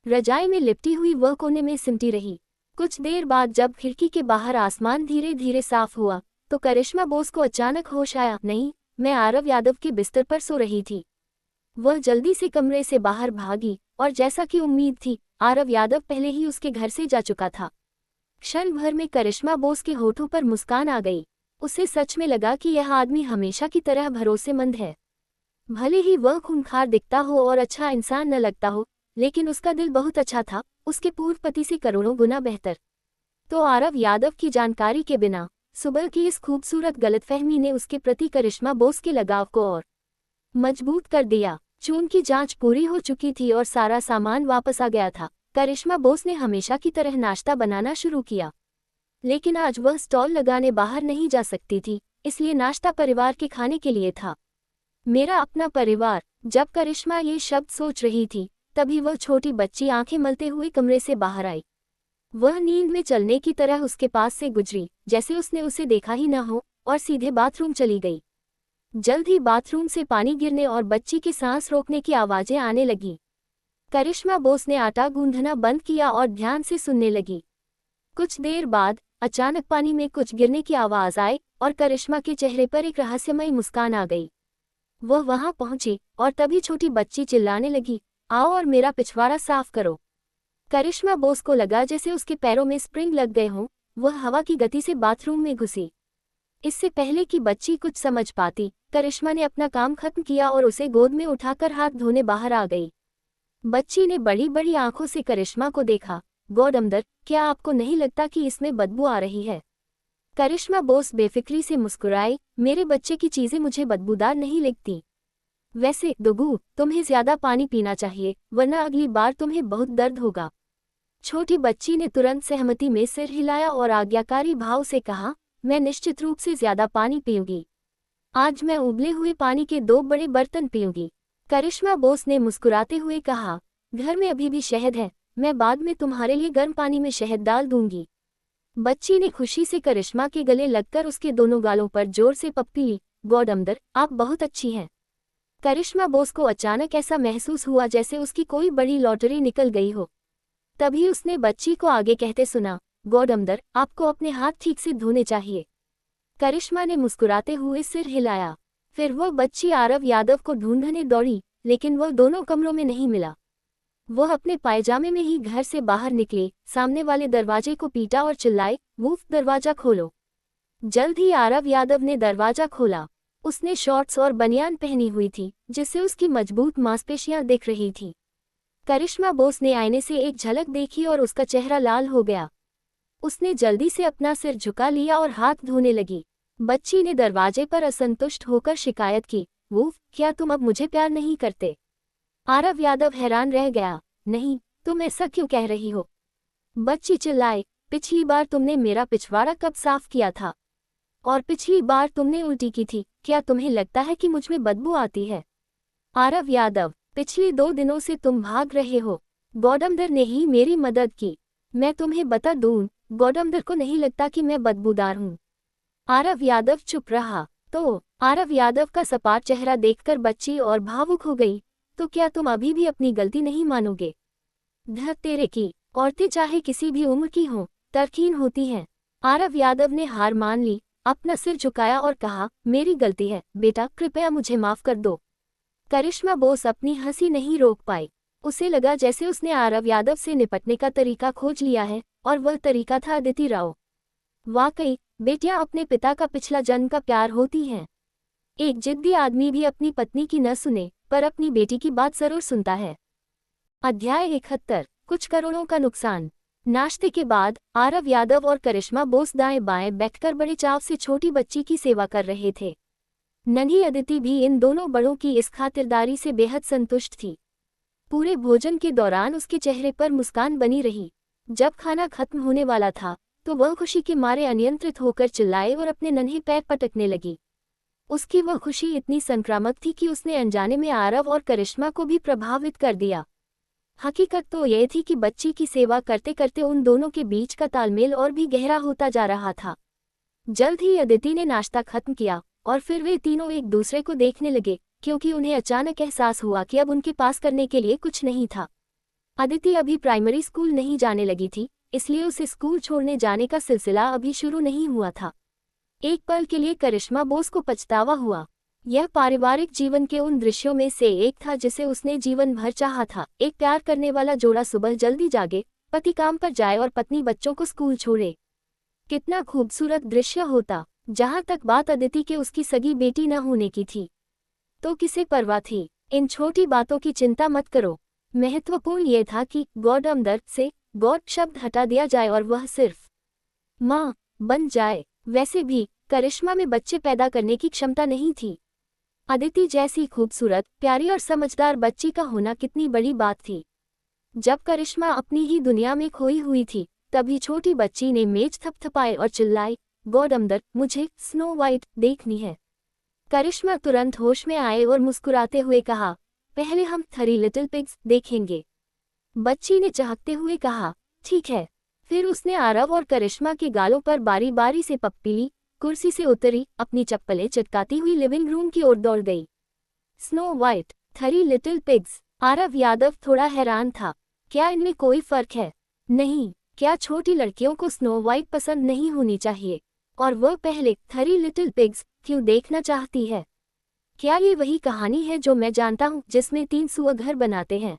रजाई में लिपटी हुई वह कोने में सिमटी रही। कुछ देर बाद जब खिड़की के बाहर आसमान धीरे धीरे साफ हुआ, तो करिश्मा बोस को अचानक होश आया। नहीं, मैं आरव यादव के बिस्तर पर सो रही थी। वह जल्दी से कमरे से बाहर भागी, और जैसा कि उम्मीद थी, आरव यादव पहले ही उसके घर से जा चुका था। क्षण भर में करिश्मा बोस के होठों पर मुस्कान आ गई। उसे सच में लगा कि यह आदमी हमेशा की तरह भरोसेमंद है। भले ही वह खूंखार दिखता हो और अच्छा इंसान न लगता हो, लेकिन उसका दिल बहुत अच्छा था, उसके पूर्व पति से करोड़ों गुना बेहतर। तो आरव यादव की जानकारी के बिना सुबह की इस खूबसूरत गलतफहमी ने उसके प्रति करिश्मा बोस के लगाव को और मजबूत कर दिया। चून की जांच पूरी हो चुकी थी और सारा सामान वापस आ गया था। करिश्मा बोस ने हमेशा की तरह नाश्ता बनाना शुरू किया, लेकिन आज वह स्टॉल लगाने बाहर नहीं जा सकती थी, इसलिए नाश्ता परिवार के खाने के लिए था। मेरा अपना परिवार। जब करिश्मा ये शब्द सोच रही थी, तभी वह छोटी बच्ची आंखें मलते हुए कमरे से बाहर आई। वह नींद में चलने की तरह उसके पास से गुजरी, जैसे उसने उसे देखा ही न हो, और सीधे बाथरूम चली गई। जल्द ही बाथरूम से पानी गिरने और बच्ची की सांस रोकने की आवाजें आने लगी। करिश्मा बोस ने आटा गूंथना बंद किया और ध्यान से सुनने लगी। कुछ देर बाद अचानक पानी में कुछ गिरने की आवाज आई, और करिश्मा के चेहरे पर एक रहस्यमयी मुस्कान आ गई। वह वहां पहुंची, और तभी छोटी बच्ची चिल्लाने लगी, आओ और मेरा पिछवाड़ा साफ करो। करिश्मा बोस को लगा जैसे उसके पैरों में स्प्रिंग लग गए हों। वह हवा की गति से बाथरूम में घुसी। इससे पहले कि बच्ची कुछ समझ पाती, करिश्मा ने अपना काम खत्म किया और उसे गोद में उठाकर हाथ धोने बाहर आ गई। बच्ची ने बड़ी बड़ी आंखों से करिश्मा को देखा। गॉड अंदर, क्या आपको नहीं लगता कि इसमें बदबू आ रही है? करिश्मा बोस बेफिक्री से मुस्कुराई, मेरे बच्चे की चीजें मुझे बदबूदार नहीं लगती। वैसे दुगू, तुम्हें ज्यादा पानी पीना चाहिए, वरना अगली बार तुम्हें बहुत दर्द होगा। छोटी बच्ची ने तुरंत सहमति में सिर हिलाया और आज्ञाकारी भाव से कहा, मैं निश्चित रूप से ज्यादा पानी पीऊंगी। आज मैं उबले हुए पानी के 2 बड़े बर्तन पीऊंगी। करिश्मा बोस ने मुस्कुराते हुए कहा, घर में अभी भी शहद है, मैं बाद में तुम्हारे लिए गर्म पानी में शहद डाल दूंगी। बच्ची ने खुशी से करिश्मा के गले लगकर उसके दोनों गालों पर जोर से पप्पी ली। गॉड अंदर, आप बहुत अच्छी हैं। करिश्मा बोस को अचानक ऐसा महसूस हुआ जैसे उसकी कोई बड़ी लॉटरी निकल गई हो। तभी उसने बच्ची को आगे कहते सुना, गॉड अंदर, आपको अपने हाथ ठीक से धोने चाहिए। करिश्मा ने मुस्कुराते हुए सिर हिलाया। फिर वह बच्ची आरव यादव को ढूंढने दौड़ी, लेकिन वह दोनों कमरों में नहीं मिला। वह अपने पायजामे में ही घर से बाहर निकली, सामने वाले दरवाजे को पीटा और चिल्लाई, वूफ, दरवाजा खोलो। जल्द ही आरव यादव ने दरवाजा खोला। उसने शॉर्ट्स और बनियान पहनी हुई थी, जिससे उसकी मजबूत मांसपेशियां दिख रही थीं। करिश्मा बोस ने आईने से एक झलक देखी और उसका चेहरा लाल हो गया। उसने जल्दी से अपना सिर झुका लिया और हाथ धोने लगी। बच्ची ने दरवाजे पर असंतुष्ट होकर शिकायत की, वो, क्या तुम अब मुझे प्यार नहीं करते? आरव यादव हैरान रह गया। नहीं, तुम ऐसा क्यों कह रही हो? बच्ची चिल्लाए, पिछली बार तुमने मेरा पिछवाड़ा कब साफ किया था? और पिछली बार तुमने उल्टी की थी, क्या तुम्हें लगता है कि मुझमें बदबू आती है? आरव यादव, पिछले 2 दिनों से तुम भाग रहे हो। गौडमदर ने ही मेरी मदद की। मैं तुम्हें बता दूं, गौडमदर को नहीं लगता कि मैं बदबूदार हूँ। आरव यादव चुप रहा। तो आरव यादव का सपाट चेहरा देखकर बच्ची और भावुक हो गई। तो क्या तुम अभी भी अपनी गलती नहीं मानोगे? धर तेरे की, औरतें चाहे किसी भी उम्र की हों, तरकीन होती हैं। आरव यादव ने हार मान ली, अपना सिर झुकाया और कहा, मेरी गलती है बेटा, कृपया मुझे माफ कर दो। करिश्मा बोस अपनी हंसी नहीं रोक पाई। उसे लगा जैसे उसने आरव यादव से निपटने का तरीका खोज लिया है, और वह तरीका था अदिति राव। वाकई, बेटियां अपने पिता का पिछला जन्म का प्यार होती हैं। एक जिद्दी आदमी भी अपनी पत्नी की न सुने, पर अपनी बेटी की बात जरूर सुनता है। अध्याय 71, कुछ करोड़ों का नुकसान। नाश्ते के बाद आरव यादव और करिश्मा बोस दाएं बाएं बैठकर बड़े चाव से छोटी बच्ची की सेवा कर रहे थे। नन्ही अदिति भी इन दोनों बड़ों की इस खातिरदारी से बेहद संतुष्ट थी। पूरे भोजन के दौरान उसके चेहरे पर मुस्कान बनी रही। जब खाना खत्म होने वाला था, तो वह खुशी के मारे अनियंत्रित होकर चिल्लाए और अपने नन्हे पैर पटकने लगी। उसकी वह खुशी इतनी संक्रामक थी कि उसने अनजाने में आरव और करिश्मा को भी प्रभावित कर दिया। हकीकत तो यह थी कि बच्ची की सेवा करते करते उन दोनों के बीच का तालमेल और भी गहरा होता जा रहा था। जल्द ही अदिति ने नाश्ता खत्म किया और फिर वे तीनों एक दूसरे को देखने लगे, क्योंकि उन्हें अचानक एहसास हुआ कि अब उनके पास करने के लिए कुछ नहीं था। अदिति अभी प्राइमरी स्कूल नहीं जाने लगी थी, इसलिए उसे स्कूल छोड़ने जाने का सिलसिला अभी शुरू नहीं हुआ था। एक पल के लिए करिश्मा बोस को पछतावा हुआ। यह पारिवारिक जीवन के उन दृश्यों में से एक था जिसे उसने जीवन भर चाहा था। एक प्यार करने वाला जोड़ा सुबह जल्दी जागे, पति काम पर जाए और पत्नी बच्चों को स्कूल छोड़े। कितना खूबसूरत दृश्य होता। जहां तक बात अदिति के उसकी सगी बेटी न होने की थी, तो किसे परवाह थी। इन छोटी बातों की चिंता मत करो। महत्वपूर्ण यह था कि गौडमदर से गॉड शब्द हटा दिया जाए और वह सिर्फ माँ बन जाए। वैसे भी करिश्मा में बच्चे पैदा करने की क्षमता नहीं थी। अदिति जैसी खूबसूरत, प्यारी और समझदार बच्ची का होना कितनी बड़ी बात थी। जब करिश्मा अपनी ही दुनिया में खोई हुई थी, तभी छोटी बच्ची ने मेज थपथपाए और चिल्लाई, गौडमदर, मुझे स्नो वाइट देखनी है। करिश्मा तुरंत होश में आए और मुस्कुराते हुए कहा, पहले हम 3 लिटिल पिग्स देखेंगे। बच्ची ने चहकते हुए कहा, ठीक है। फिर उसने आरव और करिश्मा के गालों पर बारी बारी से पप्पी ली, कुर्सी से उतरी, अपनी चप्पलें चटकाती हुई लिविंग रूम की ओर दौड़ गई। Snow white, 3 little pigs. Aarav Yadav थोड़ा हैरान था। क्या इनमें कोई फर्क है? नहीं, क्या छोटी लड़कियों को स्नो वाइट पसंद नहीं होनी चाहिए? और वह पहले 3 लिटिल पिग्स क्यों देखना चाहती है? क्या ये वही कहानी है जो मैं जानता हूँ, जिसमें 3 सुअर घर बनाते हैं?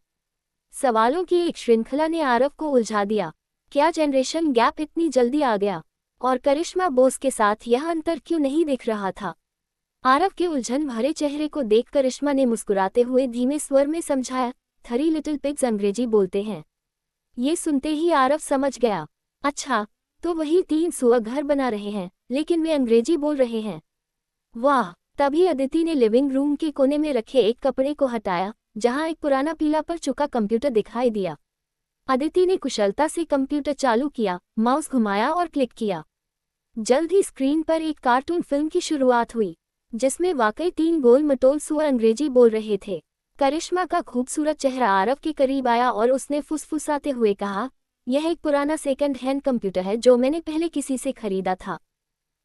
सवालों की एक श्रृंखला ने आरव को उलझा दिया। क्या जनरेशन गैप इतनी जल्दी आ गया? और करिश्मा बोस के साथ यह अंतर क्यों नहीं दिख रहा था? आरव के उलझन भरे चेहरे को देख करिश्मा ने मुस्कुराते हुए धीमे स्वर में समझाया, 3 लिटिल पिग्स अंग्रेजी बोलते हैं। ये सुनते ही आरव समझ गया। अच्छा, तो वही 3 सुअर घर बना रहे हैं, लेकिन वे अंग्रेजी बोल रहे हैं। वाह! तभी अदिति ने लिविंग रूम के कोने में रखे एक कपड़े को हटाया, जहां एक पुराना पीला पड़ चुका कंप्यूटर दिखाई दिया। अदिति ने कुशलता से कंप्यूटर चालू किया, माउस घुमाया और क्लिक किया। जल्द ही स्क्रीन पर एक कार्टून फिल्म की शुरुआत हुई, जिसमें वाकई 3 गोल मटोल सुअर अंग्रेजी बोल रहे थे। करिश्मा का खूबसूरत चेहरा आरव के करीब आया और उसने फुसफुसाते हुए कहा, यह एक पुराना सेकंड हैंड कंप्यूटर है जो मैंने पहले किसी से खरीदा था।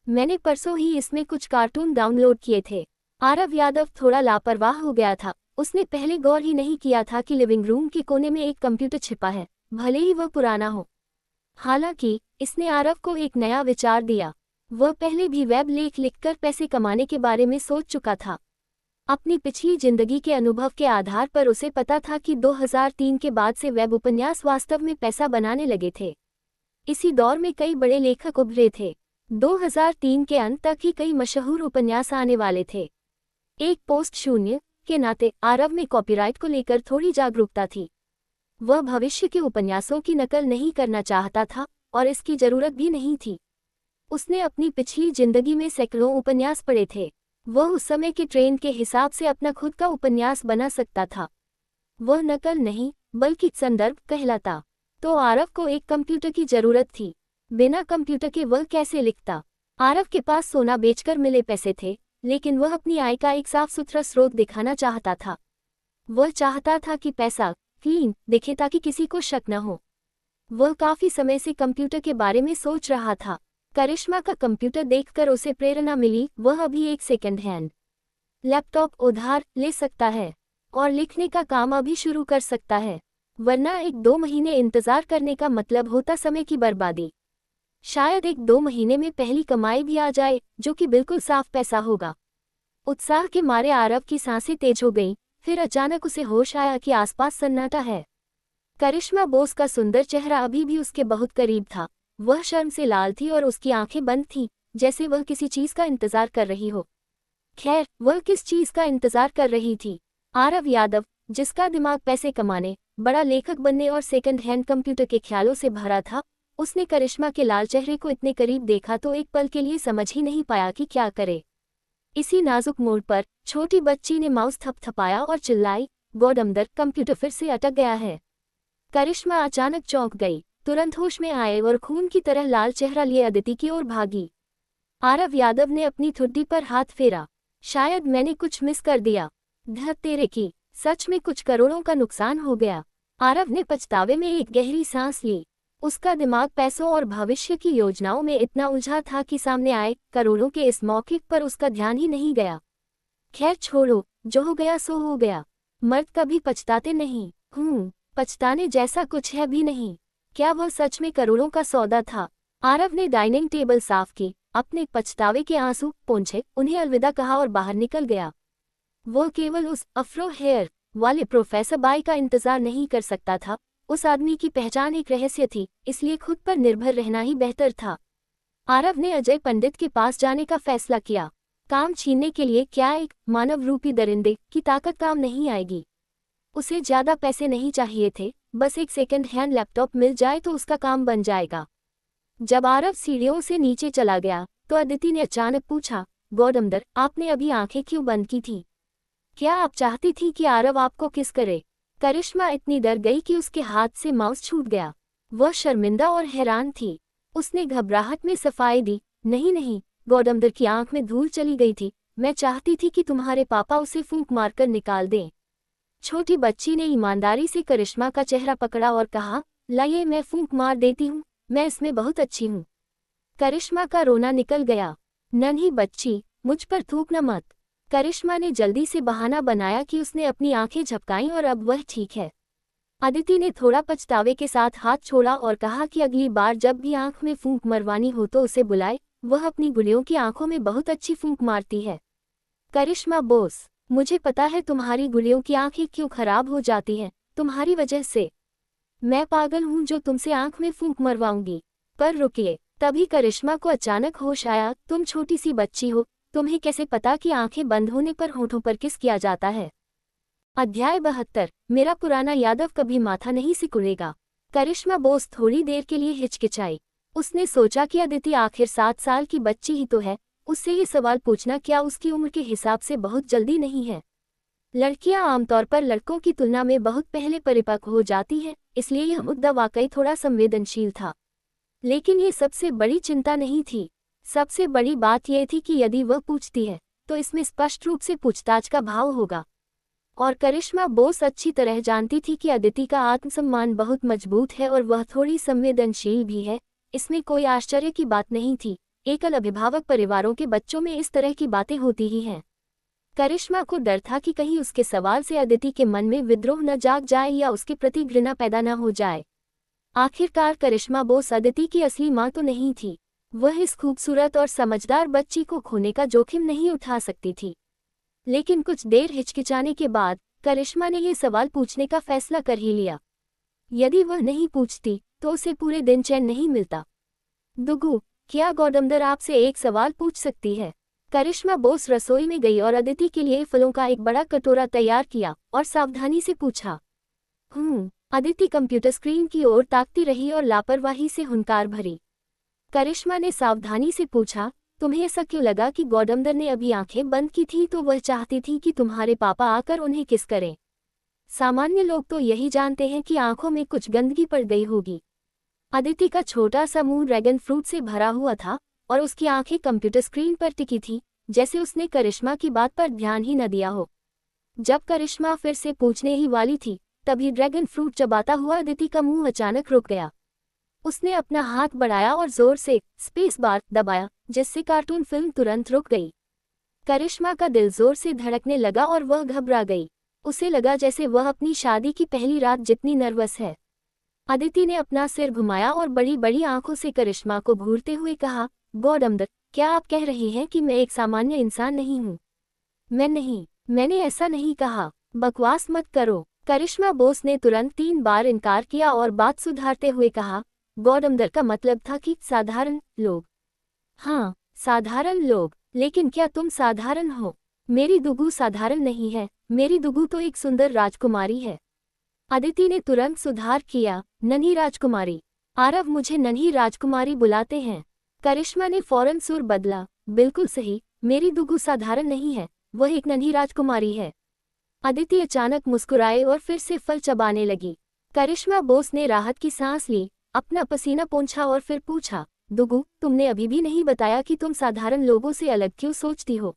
मैंने परसों ही इसमें कुछ कार्टून डाउनलोड किए थे। आरव यादव थोड़ा लापरवाह हो गया था। उसने पहले गौर ही नहीं किया था कि लिविंग रूम के कोने में एक कंप्यूटर छिपा है, भले ही वह पुराना हो। हालांकि इसने आरव को एक नया विचार दिया। वह पहले भी वेब लेख लिखकर पैसे कमाने के बारे में सोच चुका था। अपनी पिछली जिंदगी के अनुभव के आधार पर उसे पता था कि 2003 के बाद से वेब उपन्यास वास्तव में पैसा बनाने लगे थे। इसी दौर में कई बड़े लेखक उभरे थे, 2003 के अंत तक ही कई मशहूर उपन्यास आने वाले थे। एक पोस्ट शून्य के नाते आरव में कॉपीराइट को लेकर थोड़ी जागरूकता थी। वह भविष्य के उपन्यासों की नकल नहीं करना चाहता था और इसकी जरूरत भी नहीं थी। उसने अपनी पिछली जिंदगी में सैकड़ों उपन्यास पढ़े थे। वह उस समय के ट्रेंड के हिसाब से अपना खुद का उपन्यास बना सकता था। वह नकल नहीं बल्कि संदर्भ कहलाता। तो आरव को एक कंप्यूटर की जरूरत थी। बिना कंप्यूटर के वह कैसे लिखता? आरव के पास सोना बेचकर मिले पैसे थे, लेकिन वह अपनी आय का एक साफ सुथरा स्रोत दिखाना चाहता था। वह चाहता था कि पैसा क्लीन दिखे ताकि किसी को शक न हो। वह काफी समय से कंप्यूटर के बारे में सोच रहा था। करिश्मा का कंप्यूटर देखकर उसे प्रेरणा मिली। वह अभी एक सेकंड हैंड लैपटॉप उधार ले सकता है और लिखने का काम अभी शुरू कर सकता है, वरना 1-2 महीने इंतजार करने का मतलब होता समय की बर्बादी। शायद 1-2 महीने में पहली कमाई भी आ जाए, जो कि बिल्कुल साफ पैसा होगा। उत्साह के मारे आरव की सांसें तेज हो गईं। फिर अचानक उसे होश आया कि आसपास सन्नाटा है। करिश्मा बोस का सुंदर चेहरा अभी भी उसके बहुत करीब था। वह शर्म से लाल थी और उसकी आंखें बंद थीं, जैसे वह किसी चीज का इंतजार कर रही हो। खैर, वह किस चीज का इंतजार कर रही थी? आरव यादव, जिसका दिमाग पैसे कमाने, बड़ा लेखक बनने और सेकंड हैंड कंप्यूटर के ख्यालों से भरा था, उसने करिश्मा के लाल चेहरे को इतने करीब देखा तो एक पल के लिए समझ ही नहीं पाया कि क्या करे। इसी नाजुक मोड़ पर छोटी बच्ची ने माउस थपथपाया और चिल्लाई, गॉडमदर, कंप्यूटर फिर से अटक गया है। करिश्मा अचानक चौंक गई, तुरंत होश में आए और खून की तरह लाल चेहरा लिए अदिति की ओर भागी। आरव यादव ने अपनी ठुड्डी पर हाथ फेरा। शायद मैंने कुछ मिस कर दिया। धत तेरे की, सच में कुछ करोड़ों का नुकसान हो गया। आरव ने पछतावे में एक गहरी सांस ली। उसका दिमाग पैसों और भविष्य की योजनाओं में इतना उलझा था कि सामने आए करोड़ों के इस मौके पर उसका ध्यान ही नहीं गया। खैर छोड़ो, जो हो गया सो हो गया। मर्द कभी पछताते नहीं। पछताने जैसा कुछ है भी नहीं। क्या वह सच में करोड़ों का सौदा था? आरव ने डाइनिंग टेबल साफ की, अपने पछतावे के आंसू पोंछे, उन्हें अलविदा कहा और बाहर निकल गया। वो केवल उस अफ्रो हेयर वाले प्रोफेसर बाई का इंतजार नहीं कर सकता था। उस आदमी की पहचान एक रहस्य थी, इसलिए खुद पर निर्भर रहना ही बेहतर था। आरव ने अजय पंडित के पास जाने का फैसला किया। काम छीनने के लिए क्या एक मानव रूपी दरिंदे की ताकत काम नहीं आएगी। उसे ज्यादा पैसे नहीं चाहिए थे, बस एक सेकंड हैंड लैपटॉप मिल जाए तो उसका काम बन जाएगा। जब आरव सीढ़ियों से नीचे चला गया तो अदिति ने अचानक पूछा, गॉडमदर, आपने अभी आंखें क्यों बंद की थी? क्या आप चाहती थी कि आरव आपको किस करे? करिश्मा इतनी डर गई कि उसके हाथ से माउस छूट गया। वह शर्मिंदा और हैरान थी। उसने घबराहट में सफाई दी, नहीं, गॉडमदर की आंख में धूल चली गई थी। मैं चाहती थी कि तुम्हारे पापा उसे फूंक मारकर निकाल दें। छोटी बच्ची ने ईमानदारी से करिश्मा का चेहरा पकड़ा और कहा, लाइए मैं फूंक मार देती हूँ, मैं इसमें बहुत अच्छी हूँ। करिश्मा का रोना निकल गया। नन्ही बच्ची, मुझ पर थूकना मत। करिश्मा ने जल्दी से बहाना बनाया कि उसने अपनी आंखें झपकाईं और अब वह ठीक है। अदिति ने थोड़ा पछतावे के साथ हाथ छोड़ा और कहा कि अगली बार जब भी आंख में फूंक मरवानी हो तो उसे बुलाए, वह अपनी गुड़ियों की आंखों में बहुत अच्छी फूंक मारती है। करिश्मा बोस, मुझे पता है तुम्हारी गुड़ियों की आंखें क्यों खराब हो जाती हैं, तुम्हारी वजह से। मैं पागल हूँ जो तुमसे आंख में फूंक मरवाऊंगी। पर रुकिए, तभी करिश्मा को अचानक होश आया, तुम छोटी सी बच्ची हो, तुम्हें कैसे पता कि आंखें बंद होने पर होठों पर किस किया जाता है? अध्याय 72, मेरा पुराना यादव कभी माथा नहीं सिकुड़ेगा। करिश्मा बोस थोड़ी देर के लिए हिचकिचाई। उसने सोचा कि अदिति आखिर 7 साल की बच्ची ही तो है, उससे ये सवाल पूछना क्या उसकी उम्र के हिसाब से बहुत जल्दी नहीं है? लड़कियां आमतौर पर लड़कों की तुलना में बहुत पहले परिपक्व हो जाती हैं, इसलिए यह मुद्दा वाकई थोड़ा संवेदनशील था। लेकिन ये सबसे बड़ी चिंता नहीं थी। सबसे बड़ी बात यह थी कि यदि वह पूछती है तो इसमें स्पष्ट रूप से पूछताछ का भाव होगा। और करिश्मा बोस अच्छी तरह जानती थी कि अदिति का आत्मसम्मान बहुत मजबूत है और वह थोड़ी संवेदनशील भी है। इसमें कोई आश्चर्य की बात नहीं थी। एकल अभिभावक परिवारों के बच्चों में इस तरह की बातें होती ही हैं। करिश्मा को डर था कि कहीं उसके सवाल से अदिति के मन में विद्रोह न जाग जाए या उसके प्रति घृणा पैदा न हो जाए। आखिरकार करिश्मा बोस अदिति की असली माँ तो नहीं थी। वह इस खूबसूरत और समझदार बच्ची को खोने का जोखिम नहीं उठा सकती थी। लेकिन कुछ देर हिचकिचाने के बाद करिश्मा ने ये सवाल पूछने का फैसला कर ही लिया। यदि वह नहीं पूछती तो उसे पूरे दिन चैन नहीं मिलता। दुगु, क्या गौडमदर आपसे एक सवाल पूछ सकती है? करिश्मा बोस रसोई में गई और अदिति के लिए फलों का एक बड़ा कटोरा तैयार किया और सावधानी से पूछा। अदिति कंप्यूटर स्क्रीन की ओर ताकती रही और लापरवाही से हुंकार भरी। करिश्मा ने सावधानी से पूछा, तुम्हें ऐसा क्यों लगा कि गौडमदर ने अभी आंखें बंद की थी तो वह चाहती थी कि तुम्हारे पापा आकर उन्हें किस करें? सामान्य लोग तो यही जानते हैं कि आंखों में कुछ गंदगी पड़ गई होगी। अदिति का छोटा सा मुंह ड्रैगन फ्रूट से भरा हुआ था और उसकी आंखें कंप्यूटर स्क्रीन पर टिकी थी, जैसे उसने करिश्मा की बात पर ध्यान ही न दिया हो। जब करिश्मा फिर से पूछने ही वाली थी, तभी ड्रैगन फ्रूट चबाता हुआ अदिति का मुंह अचानक रुक गया। उसने अपना हाथ बढ़ाया और जोर से स्पेस बार दबाया, जिससे कार्टून फिल्म तुरंत रुक गई। करिश्मा का दिल जोर से धड़कने लगा और वह घबरा गई। उसे लगा जैसे वह अपनी शादी की पहली रात जितनी नर्वस है। अदिति ने अपना सिर घुमाया और बड़ी बड़ी आंखों से करिश्मा को घूरते हुए कहा, गौडमदर, क्या आप कह रही हैं कि मैं एक सामान्य इंसान नहीं हूँ? नहीं, मैंने ऐसा नहीं कहा। बकवास मत करो। करिश्मा बोस ने तुरंत 3 बार इनकार किया और बात सुधारते हुए कहा, गौडमदर का मतलब था कि साधारण लोग। हाँ, साधारण लोग, लेकिन क्या तुम साधारण हो? मेरी दुगू साधारण नहीं है, मेरी दुगू तो एक सुंदर राजकुमारी है। अदिति ने तुरंत सुधार किया, नन्ही राजकुमारी। आरव मुझे नन्ही राजकुमारी बुलाते हैं। करिश्मा ने फौरन सुर बदला, बिल्कुल सही, मेरी दुगू साधारण नहीं है, वह एक नन्ही राजकुमारी है। अदिति अचानक मुस्कुराए और फिर से फल चबाने लगी। करिश्मा बोस ने राहत की सांस ली, अपना पसीना पोंछा और फिर पूछा, दुगू, तुमने अभी भी नहीं बताया कि तुम साधारण लोगों से अलग क्यों सोचती हो?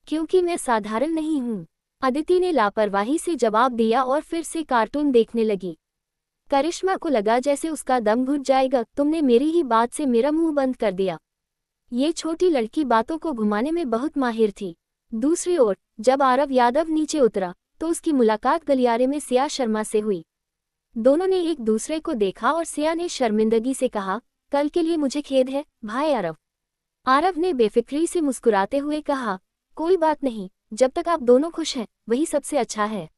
क्योंकि मैं साधारण नहीं हूँ, अदिति ने लापरवाही से जवाब दिया और फिर से कार्टून देखने लगी। करिश्मा को लगा जैसे उसका दम घुट जाएगा। तुमने मेरी ही बात से मेरा मुंह बंद कर दिया। ये छोटी लड़की बातों को घुमाने में बहुत माहिर थी। दूसरी ओर जब आरव यादव नीचे उतरा तो उसकी मुलाकात गलियारे में सिया शर्मा से हुई। दोनों ने एक दूसरे को देखा और सिया ने शर्मिंदगी से कहा, कल के लिए मुझे खेद है भाई आरव। आरव ने बेफिक्री से मुस्कुराते हुए कहा, कोई बात नहीं, जब तक आप दोनों खुश हैं वही सबसे अच्छा है।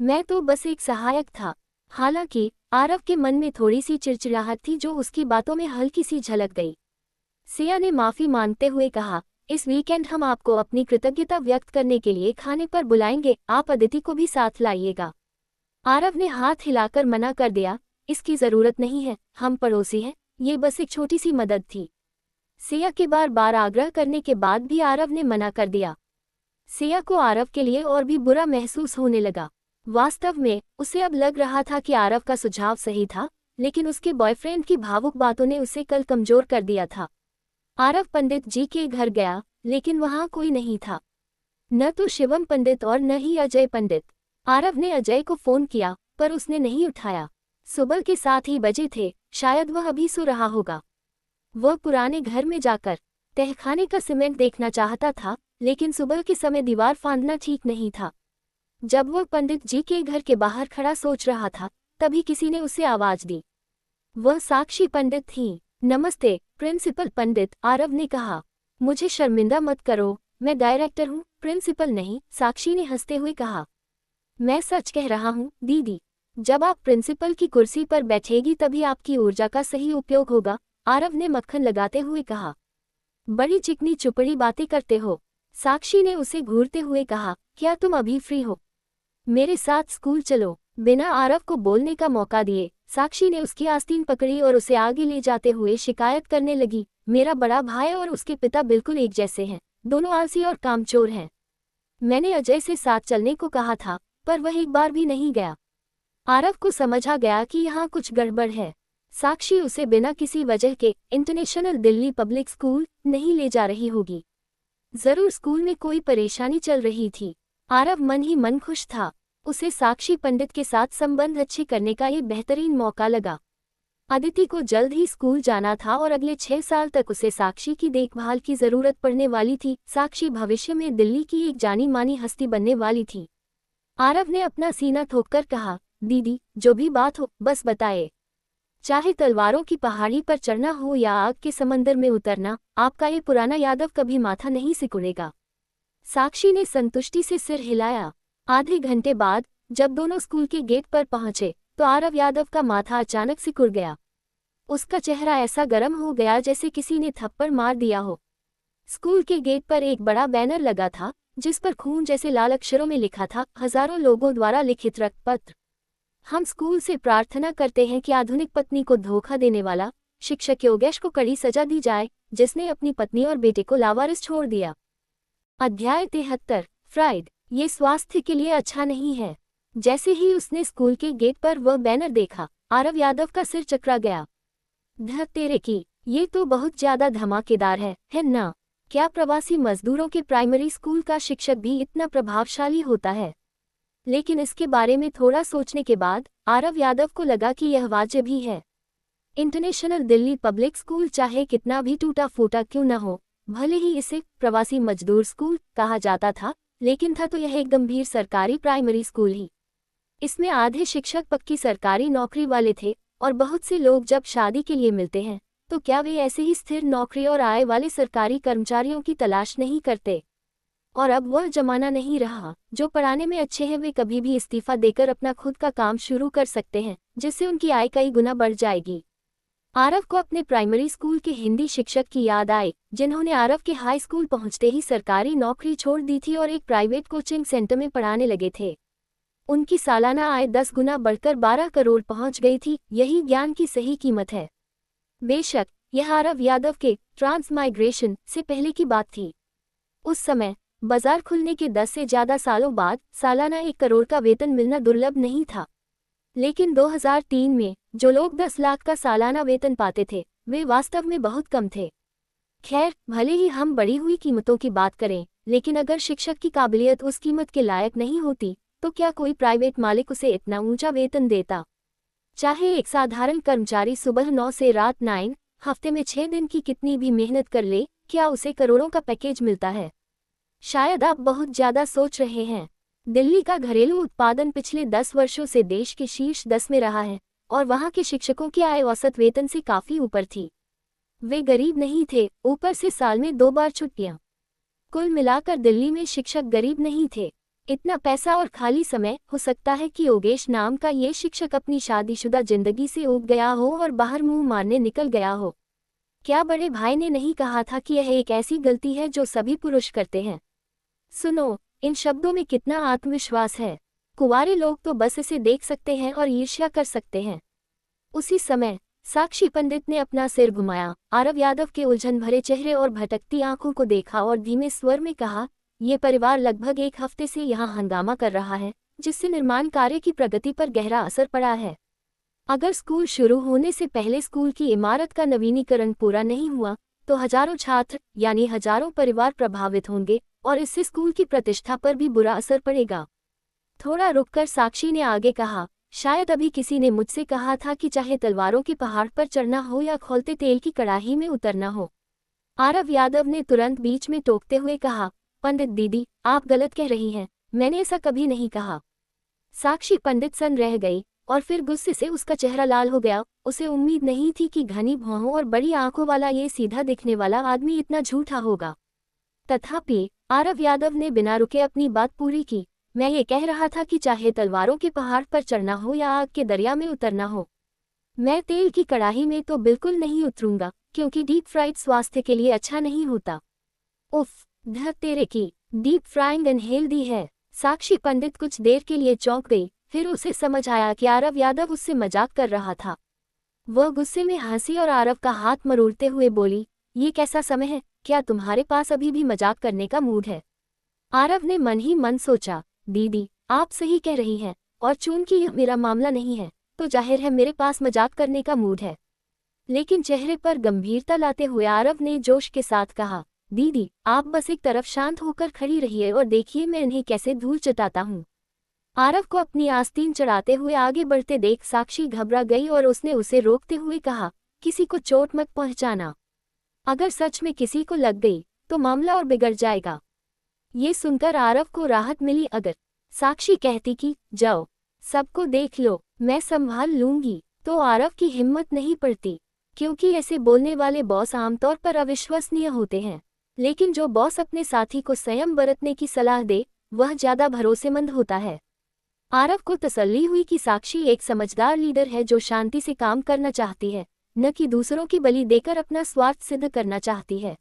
मैं तो बस एक सहायक था। हालांकि आरव के मन में थोड़ी सी चिड़चिड़ाहट थी जो उसकी बातों में हल्की सी झलक गई। सिया ने माफी मांगते हुए कहा, इस वीकेंड हम आपको अपनी कृतज्ञता व्यक्त करने के लिए खाने पर बुलाएंगे, आप अदिति को भी साथ लाइएगा। आरव ने हाथ हिलाकर मना कर दिया, इसकी जरूरत नहीं है, हम पड़ोसी हैं, ये बस एक छोटी सी मदद थी। सिया के बार बार आग्रह करने के बाद भी आरव ने मना कर दिया। सिया को आरव के लिए और भी बुरा महसूस होने लगा। वास्तव में उसे अब लग रहा था कि आरव का सुझाव सही था, लेकिन उसके बॉयफ्रेंड की भावुक बातों ने उसे कल कमजोर कर दिया था। आरव पंडित जी के घर गया, लेकिन वहां कोई नहीं था, न तो शिवम पंडित और न ही अजय पंडित। आरव ने अजय को फोन किया, पर उसने नहीं उठाया। सुबह के 7 ही बजे थे, शायद वह अभी सो रहा होगा। वह पुराने घर में जाकर तहखाने का सीमेंट देखना चाहता था, लेकिन सुबह के समय दीवार फांदना ठीक नहीं था। जब वह पंडित जी के घर के बाहर खड़ा सोच रहा था, तभी किसी ने उसे आवाज दी। वह साक्षी पंडित थी। नमस्ते प्रिंसिपल पंडित, आरव ने कहा। मुझे शर्मिंदा मत करो, मैं डायरेक्टर हूँ, प्रिंसिपल नहीं, साक्षी ने हंसते हुए कहा। मैं सच कह रहा हूँ दीदी, जब आप प्रिंसिपल की कुर्सी पर बैठेगी तभी आपकी ऊर्जा का सही उपयोग होगा, आरव ने मक्खन लगाते हुए कहा। बड़ी चिकनी चुपड़ी बातें करते हो, साक्षी ने उसे घूरते हुए कहा। क्या तुम अभी फ्री हो? मेरे साथ स्कूल चलो। बिना आरव को बोलने का मौका दिए साक्षी ने उसकी आस्तीन पकड़ी और उसे आगे ले जाते हुए शिकायत करने लगी, मेरा बड़ा भाई और उसके पिता बिल्कुल एक जैसे हैं, दोनों आलसी और कामचोर हैं। मैंने अजय से साथ चलने को कहा था, पर वह एक बार भी नहीं गया। आरव को समझ आ गया कि यहाँ कुछ गड़बड़ है। साक्षी उसे बिना किसी वजह के इंटरनेशनल दिल्ली पब्लिक स्कूल नहीं ले जा रही होगी। जरूर स्कूल में कोई परेशानी चल रही थी। आरव मन ही मन खुश था। उसे साक्षी पंडित के साथ संबंध अच्छे करने का ये बेहतरीन मौका लगा। अदिति को जल्द ही स्कूल जाना था और अगले 6 साल तक उसे साक्षी की देखभाल की जरूरत पड़ने वाली थी। साक्षी भविष्य में दिल्ली की एक जानी मानी हस्ती बनने वाली थी। आरव ने अपना सीना ठोककर कहा, दीदी जो भी बात हो बस बताए। चाहे तलवारों की पहाड़ी पर चढ़ना हो या आग के समंदर में उतरना, आपका ये पुराना यादव कभी माथा नहीं सिकुड़ेगा। साक्षी ने संतुष्टि से सिर हिलाया। आधे घंटे बाद जब दोनों स्कूल के गेट पर पहुंचे तो आरव यादव का माथा अचानक सिकुड़ गया। उसका चेहरा ऐसा गर्म हो गया जैसे किसी ने थप्पड़ मार दिया हो। स्कूल के गेट पर एक बड़ा बैनर लगा था जिस पर खून जैसे लाल अक्षरों में लिखा था, हजारों लोगों द्वारा लिखित रक्त पत्र। हम स्कूल से प्रार्थना करते हैं कि आधुनिक पत्नी को धोखा देने वाला शिक्षक योगेश को कड़ी सजा दी जाए, जिसने अपनी पत्नी और बेटे को लावारिस छोड़ दिया। अध्याय 73, फ्राइड। ये स्वास्थ्य के लिए अच्छा नहीं है। जैसे ही उसने स्कूल के गेट पर वह बैनर देखा, आरव यादव का सिर चकरा गया। धत तेरे की, ये तो बहुत ज्यादा धमाकेदार है ना? क्या प्रवासी मजदूरों के प्राइमरी स्कूल का शिक्षक भी इतना प्रभावशाली होता है? लेकिन इसके बारे में थोड़ा सोचने के बाद आरव यादव को लगा कि यह वाजिब भी है। इंटरनेशनल दिल्ली पब्लिक स्कूल चाहे कितना भी टूटा फूटा क्यों न हो, भले ही इसे प्रवासी मजदूर स्कूल कहा जाता था, लेकिन था तो यह एक गंभीर सरकारी प्राइमरी स्कूल ही। इसमें आधे शिक्षक पक्की सरकारी नौकरी वाले थे, और बहुत से लोग जब शादी के लिए मिलते हैं तो क्या वे ऐसे ही स्थिर नौकरी और आय वाले सरकारी कर्मचारियों की तलाश नहीं करते? और अब वह जमाना नहीं रहा। जो पढ़ाने में अच्छे हैं वे कभी भी इस्तीफा देकर अपना खुद का काम शुरू कर सकते हैं, जिससे उनकी आय कई गुना बढ़ जाएगी। आरव को अपने प्राइमरी स्कूल के हिंदी शिक्षक की याद आई, जिन्होंने आरव के हाई स्कूल पहुंचते ही सरकारी नौकरी छोड़ दी थी और एक प्राइवेट कोचिंग सेंटर में पढ़ाने लगे थे। उनकी सालाना आय 10 गुना बढ़कर 12 करोड़ पहुंच गई थी। यही ज्ञान की सही कीमत है। बेशक यह आरव यादव के ट्रांसमाइग्रेशन से पहले की बात थी। उस समय बाजार खुलने के 10 से ज्यादा सालों बाद सालाना 1 करोड़ का वेतन मिलना दुर्लभ नहीं था। लेकिन 2003 में जो लोग 10 लाख का सालाना वेतन पाते थे, वे वास्तव में बहुत कम थे। खैर, भले ही हम बढ़ी हुई कीमतों की बात करें, लेकिन अगर शिक्षक की काबिलियत उस कीमत के लायक नहीं होती तो क्या कोई प्राइवेट मालिक उसे इतना ऊंचा वेतन देता? चाहे एक साधारण कर्मचारी सुबह 9 से रात 9, हफ्ते में 6 दिन की कितनी भी मेहनत कर ले, क्या उसे करोड़ों का पैकेज मिलता है? शायद आप बहुत ज्यादा सोच रहे हैं। दिल्ली का घरेलू उत्पादन पिछले 10 वर्षों से देश के शीर्ष 10 में रहा है, और वहां के शिक्षकों की आय औसत वेतन से काफी ऊपर थी। वे गरीब नहीं थे, ऊपर से साल में 2 बार छुट्टियां। कुल मिलाकर दिल्ली में शिक्षक गरीब नहीं थे। इतना पैसा और खाली समय, हो सकता है कि योगेश नाम का ये शिक्षक अपनी शादीशुदा जिंदगी से ऊब गया हो और बाहर मुंह मारने निकल गया हो। क्या बड़े भाई ने नहीं कहा था कि यह एक ऐसी गलती है जो सभी पुरुष करते हैं? सुनो, इन शब्दों में कितना आत्मविश्वास है। कुंवारे लोग तो बस इसे देख सकते हैं और ईर्ष्या कर सकते हैं। उसी समय साक्षी पंडित ने अपना सिर घुमाया, आरव यादव के उलझन भरे चेहरे और भटकती आंखों को देखा और धीमे स्वर में कहा, ये परिवार लगभग 1 हफ्ते से यहाँ हंगामा कर रहा है, जिससे निर्माण कार्य की प्रगति पर गहरा असर पड़ा है। अगर स्कूल शुरू होने से पहले स्कूल की इमारत का नवीनीकरण पूरा नहीं हुआ तो हजारों छात्र यानी हजारों परिवार प्रभावित होंगे और इससे स्कूल की प्रतिष्ठा पर भी बुरा असर पड़ेगा। थोड़ा रुककर साक्षी ने आगे कहा, शायद अभी किसी ने मुझसे कहा था कि चाहे तलवारों के पहाड़ पर चढ़ना हो या खौलते तेल की कड़ाही में उतरना हो। आरव यादव ने तुरंत बीच में टोकते हुए कहा, पंडित दीदी, आप गलत कह रही हैं, मैंने ऐसा कभी नहीं कहा। साक्षी पंडित सन रह गई और फिर गुस्से से उसका चेहरा लाल हो गया। उसे उम्मीद नहीं थी कि घनी भौहों और बड़ी आंखों वाला ये सीधा दिखने वाला आदमी इतना झूठा होगा। तथापि आरव यादव ने बिना रुके अपनी बात पूरी की, मैं ये कह रहा था कि चाहे तलवारों के पहाड़ पर चढ़ना हो या आग के दरिया में उतरना हो, मैं तेल की कड़ाही में तो बिल्कुल नहीं उतरूंगा, क्योंकि डीप फ्राइड स्वास्थ्य के लिए अच्छा नहीं होता। उफ, धत तेरे की, डीप फ्राइंग अनहेल्दी है। साक्षी पंडित कुछ देर के लिए चौंक गई, फिर उसे समझ आया कि आरव यादव उससे मजाक कर रहा था। वह गुस्से में हंसी और आरव का हाथ मरोड़ते हुए बोली, ये कैसा समय है, क्या तुम्हारे पास अभी भी मजाक करने का मूड है? आरव ने मन ही मन सोचा, दीदी आप सही कह रही हैं, और चूंकि यह मेरा मामला नहीं है तो जाहिर है मेरे पास मजाक करने का मूड है। लेकिन चेहरे पर गंभीरता लाते हुए आरव ने जोश के साथ कहा, दीदी आप बस एक तरफ शांत होकर खड़ी रहिए और देखिए मैं इन्हें कैसे धूल चटाता हूँ। आरव को अपनी आस्तीन चढ़ाते हुए आगे बढ़ते देख साक्षी घबरा गई और उसने उसे रोकते हुए कहा, किसी को चोट मत पहुंचाना। अगर सच में किसी को लग गई तो मामला और बिगड़ जाएगा। ये सुनकर आरव को राहत मिली। अगर साक्षी कहती कि जाओ सबको देख लो, मैं संभाल लूंगी, तो आरव की हिम्मत नहीं पड़ती, क्योंकि ऐसे बोलने वाले बॉस आमतौर पर अविश्वसनीय होते हैं। लेकिन जो बॉस अपने साथी को संयम बरतने की सलाह दे वह ज्यादा भरोसेमंद होता है। आरव को तसल्ली हुई कि साक्षी एक समझदार लीडर है जो शांति से काम करना चाहती है, न कि दूसरों की बलि देकर अपना स्वार्थ सिद्ध करना चाहती है।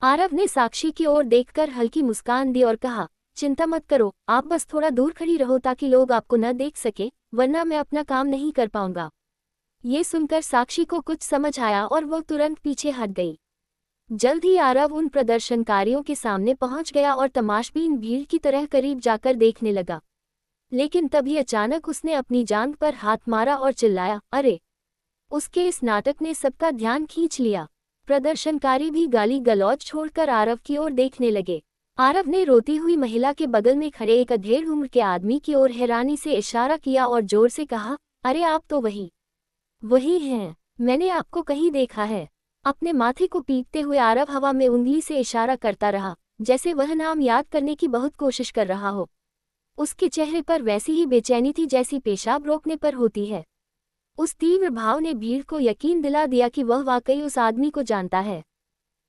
आरव ने साक्षी की ओर देखकर हल्की मुस्कान दी और कहा, चिंता मत करो, आप बस थोड़ा दूर खड़ी रहो ताकि लोग आपको न देख सके, वरना मैं अपना काम नहीं कर पाऊंगा। ये सुनकर साक्षी को कुछ समझ आया और वह तुरंत पीछे हट गई। जल्द ही आरव उन प्रदर्शनकारियों के सामने पहुंच गया और तमाशबीन भीड़ की तरह करीब जाकर देखने लगा। लेकिन तभी अचानक उसने अपनी जांघ पर हाथ मारा और चिल्लाया, अरे! उसके इस नाटक ने सबका ध्यान खींच लिया। प्रदर्शनकारी भी गाली गलौज छोड़कर आरव की ओर देखने लगे। आरव ने रोती हुई महिला के बगल में खड़े एक अधेड़ उम्र के आदमी की ओर हैरानी से इशारा किया और जोर से कहा, अरे आप तो वही हैं, मैंने आपको कहीं देखा है। अपने माथे को पीटते हुए आरव हवा में उंगली से इशारा करता रहा, जैसे वह नाम याद करने की बहुत कोशिश कर रहा हो। उसके चेहरे पर वैसी ही बेचैनी थी जैसी पेशाब रोकने पर होती है। उस तीव्र भाव ने भीड़ को यकीन दिला दिया कि वह वाकई उस आदमी को जानता है।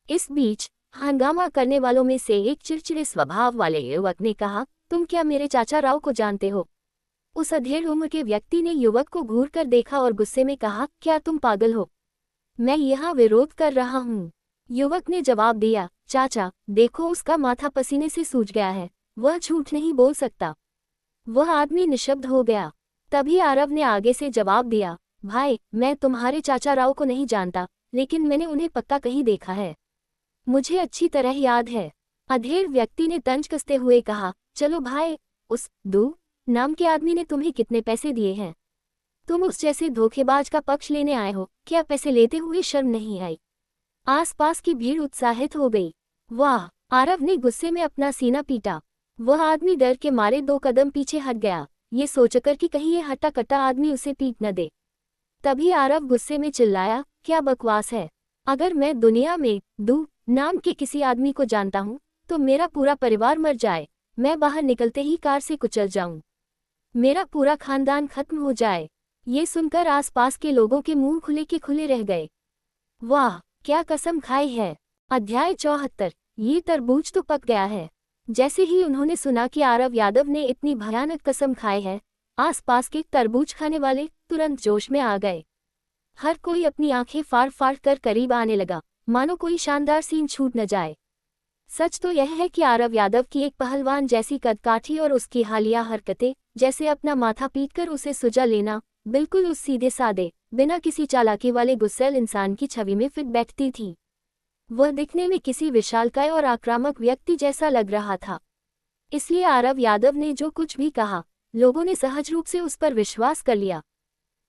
इस बीच हंगामा करने वालों में से एक चिड़चिड़े स्वभाव वाले युवक ने कहा, तुम क्या मेरे चाचा राव को जानते हो? उस अधेड़ उम्र के व्यक्ति ने युवक को घूर कर देखा और गुस्से में कहा, क्या तुम पागल हो? मैं यहाँ विरोध कर रहा हूँ। युवक ने जवाब दिया, चाचा देखो, उसका माथा पसीने से सूज गया है, वह झूठ नहीं बोल सकता। वह आदमी निशब्द हो गया। तभी आरव ने आगे से जवाब दिया, भाई मैं तुम्हारे चाचा राव को नहीं जानता, लेकिन मैंने उन्हें पक्का कहीं देखा है, मुझे अच्छी तरह याद है। अधेड़ व्यक्ति ने तंज कसते हुए कहा, चलो भाई, उस दू नाम के आदमी ने तुम्हें कितने पैसे दिए हैं? तुम उस जैसे धोखेबाज का पक्ष लेने आए हो, क्या पैसे लेते हुए शर्म नहीं आई? आसपास की भीड़ उत्साहित हो गई। वाह! आरव ने गुस्से में अपना सीना पीटा। वह आदमी डर के मारे 2 कदम पीछे हट गया, ये सोचकर कि कहीं ये हट्टा कट्टा आदमी उसे पीट न दे। तभी आरव गुस्से में चिल्लाया, क्या बकवास है? अगर मैं दुनिया में दू नाम के किसी आदमी को जानता हूँ तो मेरा पूरा परिवार मर जाए, मैं बाहर निकलते ही कार से कुचल जाऊं, मेरा पूरा खानदान खत्म हो जाए। ये सुनकर आसपास के लोगों के मुंह खुले के खुले रह गए। वाह! क्या कसम खाई है। अध्याय 74। ये तरबूज तो पक गया है। जैसे ही उन्होंने सुना कि आरव यादव ने इतनी भयानक कसम खाई है, आसपास के तरबूज खाने वाले तुरंत जोश में आ गए। हर कोई अपनी आंखें फाड़ फाड़ कर करीब आने लगा, मानो कोई शानदार सीन छूट न जाए। सच तो यह है कि आरव यादव की एक पहलवान जैसी कदकाठी और उसकी हालिया हरकतें, जैसे अपना माथा पीटकर उसे सुजा लेना, बिल्कुल उस सीधे सादे, बिना किसी चालाकी वाले गुस्सैल इंसान की छवि में फिट बैठती थी। वह दिखने में किसी विशालकाय और आक्रामक व्यक्ति जैसा लग रहा था। इसलिए आरव यादव ने जो कुछ भी कहा, लोगों ने सहज रूप से उस पर विश्वास कर लिया।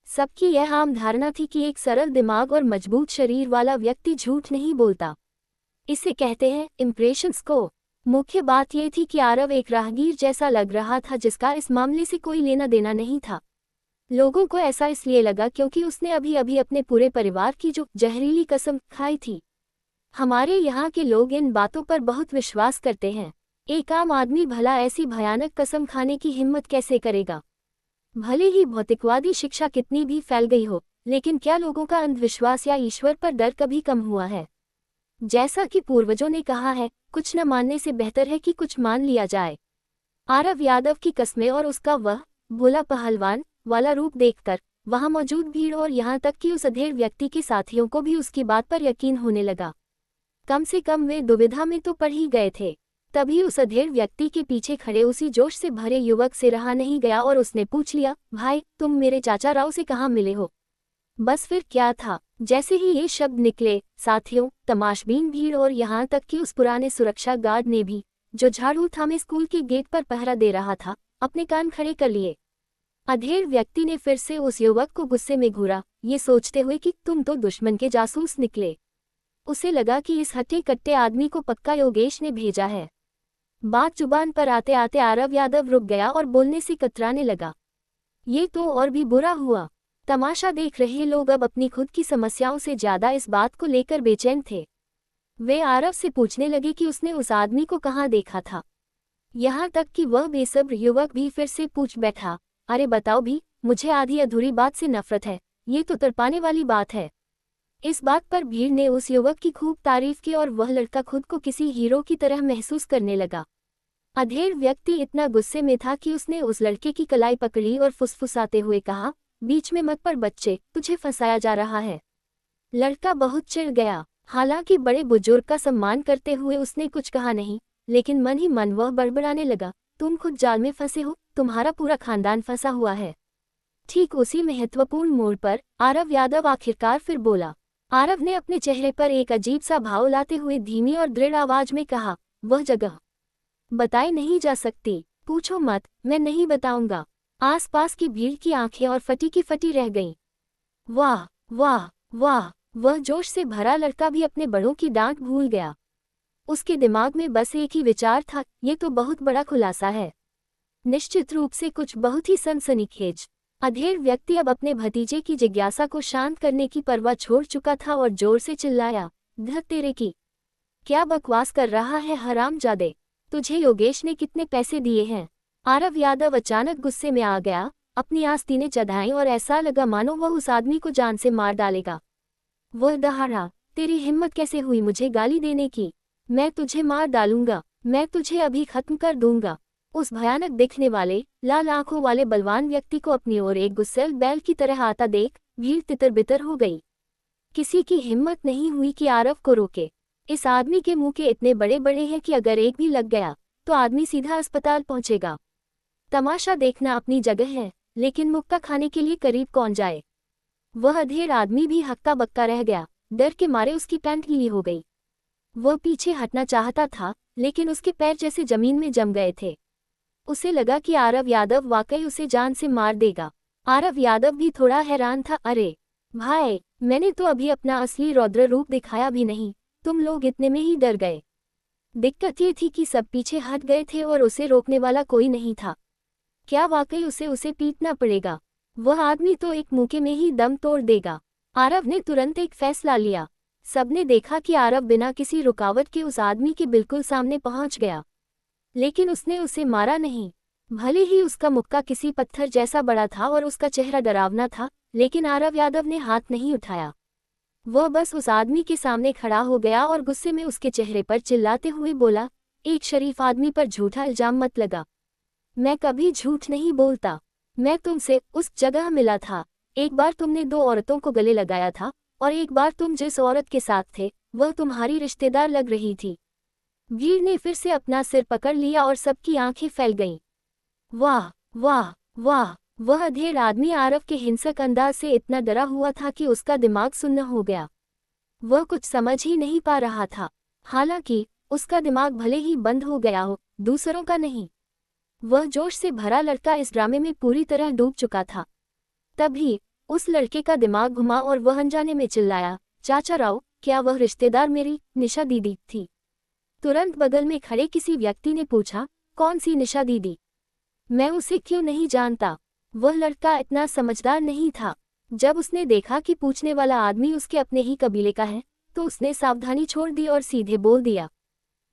सबकी यह आम धारणा थी कि एक सरल दिमाग और मजबूत शरीर वाला व्यक्ति झूठ नहीं बोलता। इसे कहते हैं इम्प्रेशंस को। मुख्य बात यह थी कि आरव एक राहगीर जैसा लग रहा था जिसका इस मामले से कोई लेना देना नहीं था। लोगों को ऐसा इसलिए लगा क्योंकि उसने अभी अभी अपने पूरे परिवार की जो जहरीली कसम खाई थी। हमारे यहाँ के लोग इन बातों पर बहुत विश्वास करते हैं। एक आम आदमी भला ऐसी भयानक कसम खाने की हिम्मत कैसे करेगा? भले ही भौतिकवादी शिक्षा कितनी भी फैल गई हो, लेकिन क्या लोगों का अंधविश्वास या ईश्वर पर डर कभी कम हुआ है? जैसा कि पूर्वजों ने कहा है, कुछ न मानने से बेहतर है कि कुछ मान लिया जाए। आरव यादव की कस्में और उसका वह भोला पहलवान वाला रूप देखकर वहां मौजूद भीड़ और यहां तक कि उस अधेड़ व्यक्ति के साथियों को भी उसकी बात पर यकीन होने लगा। कम से कम वे दुविधा में तो पड़ ही गए थे। तभी उस अधेड़ व्यक्ति के पीछे खड़े उसी जोश से भरे युवक से रहा नहीं गया और उसने पूछ लिया, भाई तुम मेरे चाचा राव से कहाँ मिले हो? बस फिर क्या था, जैसे ही ये शब्द निकले, साथियों, तमाशबीन भीड़ और यहाँ तक कि उस पुराने सुरक्षा गार्ड ने भी, जो झाड़ू थामे स्कूल के गेट पर पहरा दे रहा था, अपने कान खड़े कर लिए। अधेड़ व्यक्ति ने फिर से उस युवक को गुस्से में घूरा, ये सोचते हुए कि तुम तो दुश्मन के जासूस निकले। उसे लगा कि इस हट्टे कट्टे आदमी को पक्का योगेश ने भेजा है। बात जुबान पर आते आते आरव यादव रुक गया और बोलने से कतराने लगा। ये तो और भी बुरा हुआ। तमाशा देख रहे लोग अब अपनी खुद की समस्याओं से ज्यादा इस बात को लेकर बेचैन थे। वे आरव से पूछने लगे कि उसने उस आदमी को कहाँ देखा था। यहाँ तक कि वह बेसब्र युवक भी फिर से पूछ बैठा, अरे बताओ भी, मुझे आधी अधूरी बात से नफरत है, ये तो तड़पाने वाली बात है। इस बात पर भीड़ ने उस युवक की खूब तारीफ की और वह लड़का खुद को किसी हीरो की तरह महसूस करने लगा। अधेड़ व्यक्ति इतना गुस्से में था कि उसने उस लड़के की कलाई पकड़ी और फुसफुसाते हुए कहा, बीच में मत पड़ बच्चे, तुझे फंसाया जा रहा है। लड़का बहुत चिढ़ गया। हालांकि बड़े बुजुर्ग का सम्मान करते हुए उसने कुछ कहा नहीं, लेकिन मन ही मन वह बड़बड़ाने लगा, तुम खुद जाल में फंसे हो, तुम्हारा पूरा खानदान फंसा हुआ है। ठीक उसी महत्वपूर्ण मोड़ पर आरव यादव आखिरकार फिर बोला। आरव ने अपने चेहरे पर एक अजीब सा भाव लाते हुए धीमी और दृढ़ आवाज में कहा, वह जगह बताई नहीं जा सकती। पूछो मत, मैं नहीं बताऊंगा। आसपास की भीड़ की आंखें और फटी की फटी रह गईं। वाह वाह वाह! वह जोश से भरा लड़का भी अपने बड़ों की डांट भूल गया। उसके दिमाग में बस एक ही विचार था, ये तो बहुत बड़ा खुलासा है। निश्चित रूप से कुछ बहुत ही सनसनीखेज। अधेड़ व्यक्ति अब अपने भतीजे की जिज्ञासा को शांत करने की परवाह छोड़ चुका था और जोर से चिल्लाया, धत तेरे की! क्या बकवास कर रहा है हरामजादे? तुझे योगेश ने कितने पैसे दिए हैं? आरव यादव अचानक गुस्से में आ गया, अपनी आस्तीनें चढ़ाईं और ऐसा लगा मानो वह उस आदमी को जान से मार डालेगा। वह दहाड़ा, तेरी हिम्मत कैसे हुई मुझे गाली देने की? मैं तुझे मार डालूंगा, मैं तुझे अभी खत्म कर दूंगा। उस भयानक दिखने वाले लाल आंखों वाले बलवान व्यक्ति को अपनी ओर एक गुस्सैल बैल की तरह आता देख भीड़ तितर बितर हो गई। किसी की हिम्मत नहीं हुई कि आरव को रोके। इस आदमी के मुंह के इतने बड़े बड़े हैं कि अगर एक भी लग गया तो आदमी सीधा अस्पताल पहुंचेगा। तमाशा देखना अपनी जगह है, लेकिन मुक्का खाने के लिए करीब कौन जाए? वह अधेड़ आदमी भी हक्का बक्का रह गया, डर के मारे उसकी पैंट गीली हो गई। वह पीछे हटना चाहता था, लेकिन उसके पैर जैसे जमीन में जम गए थे। उसे लगा कि आरव यादव वाकई उसे जान से मार देगा। आरव यादव भी थोड़ा हैरान था। अरे भाई, मैंने तो अभी अपना असली रौद्र रूप दिखाया भी नहीं, तुम लोग इतने में ही डर गए। दिक्कत ये थी कि सब पीछे हट गए थे और उसे रोकने वाला कोई नहीं था। क्या वाकई उसे पीटना पड़ेगा? वह आदमी तो एक मुक्के में ही दम तोड़ देगा। आरव ने तुरंत एक फैसला लिया। सबने देखा कि आरव बिना किसी रुकावट के उस आदमी के बिल्कुल सामने पहुंच गया, लेकिन उसने उसे मारा नहीं। भले ही उसका मुक्का किसी पत्थर जैसा बड़ा था और उसका चेहरा डरावना था, लेकिन आरव यादव ने हाथ नहीं उठाया। वह बस उस आदमी के सामने खड़ा हो गया और गुस्से में उसके चेहरे पर चिल्लाते हुए बोला, एक शरीफ आदमी पर झूठा इल्जाम मत लगा। मैं कभी झूठ नहीं बोलता। मैं तुमसे उस जगह मिला था। एक बार तुमने 2 औरतों को गले लगाया था और एक बार तुम जिस औरत के साथ थे वह तुम्हारी रिश्तेदार लग रही थी। भीड़ ने फिर से अपना सिर पकड़ लिया और सबकी आंखें फैल गईं। वाह वाह वाह! वह अधेड़ आदमी आरव के हिंसक अंदाज से इतना डरा हुआ था कि उसका दिमाग सुन्न हो गया। वह कुछ समझ ही नहीं पा रहा था। हालांकि उसका दिमाग भले ही बंद हो गया हो, दूसरों का नहीं। वह जोश से भरा लड़का इस ड्रामे में पूरी तरह डूब चुका था। तभी उस लड़के का दिमाग घुमा और वह अनजाने में चिल्लाया, चाचा राव, क्या वह रिश्तेदार मेरी निशा दीदी थी? तुरंत बगल में खड़े किसी व्यक्ति ने पूछा, कौन सी निशा दीदी? मैं उसे क्यों नहीं जानता? वह लड़का इतना समझदार नहीं था। जब उसने देखा कि पूछने वाला आदमी उसके अपने ही कबीले का है, तो उसने सावधानी छोड़ दी और सीधे बोल दिया,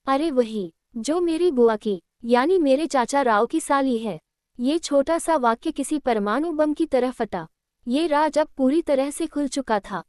अरे वही, जो मेरी बुआ की यानी मेरे चाचा राव की साली है। ये छोटा सा वाक्य किसी परमाणु बम की तरह फटा। ये राज अब पूरी तरह से खुल चुका था।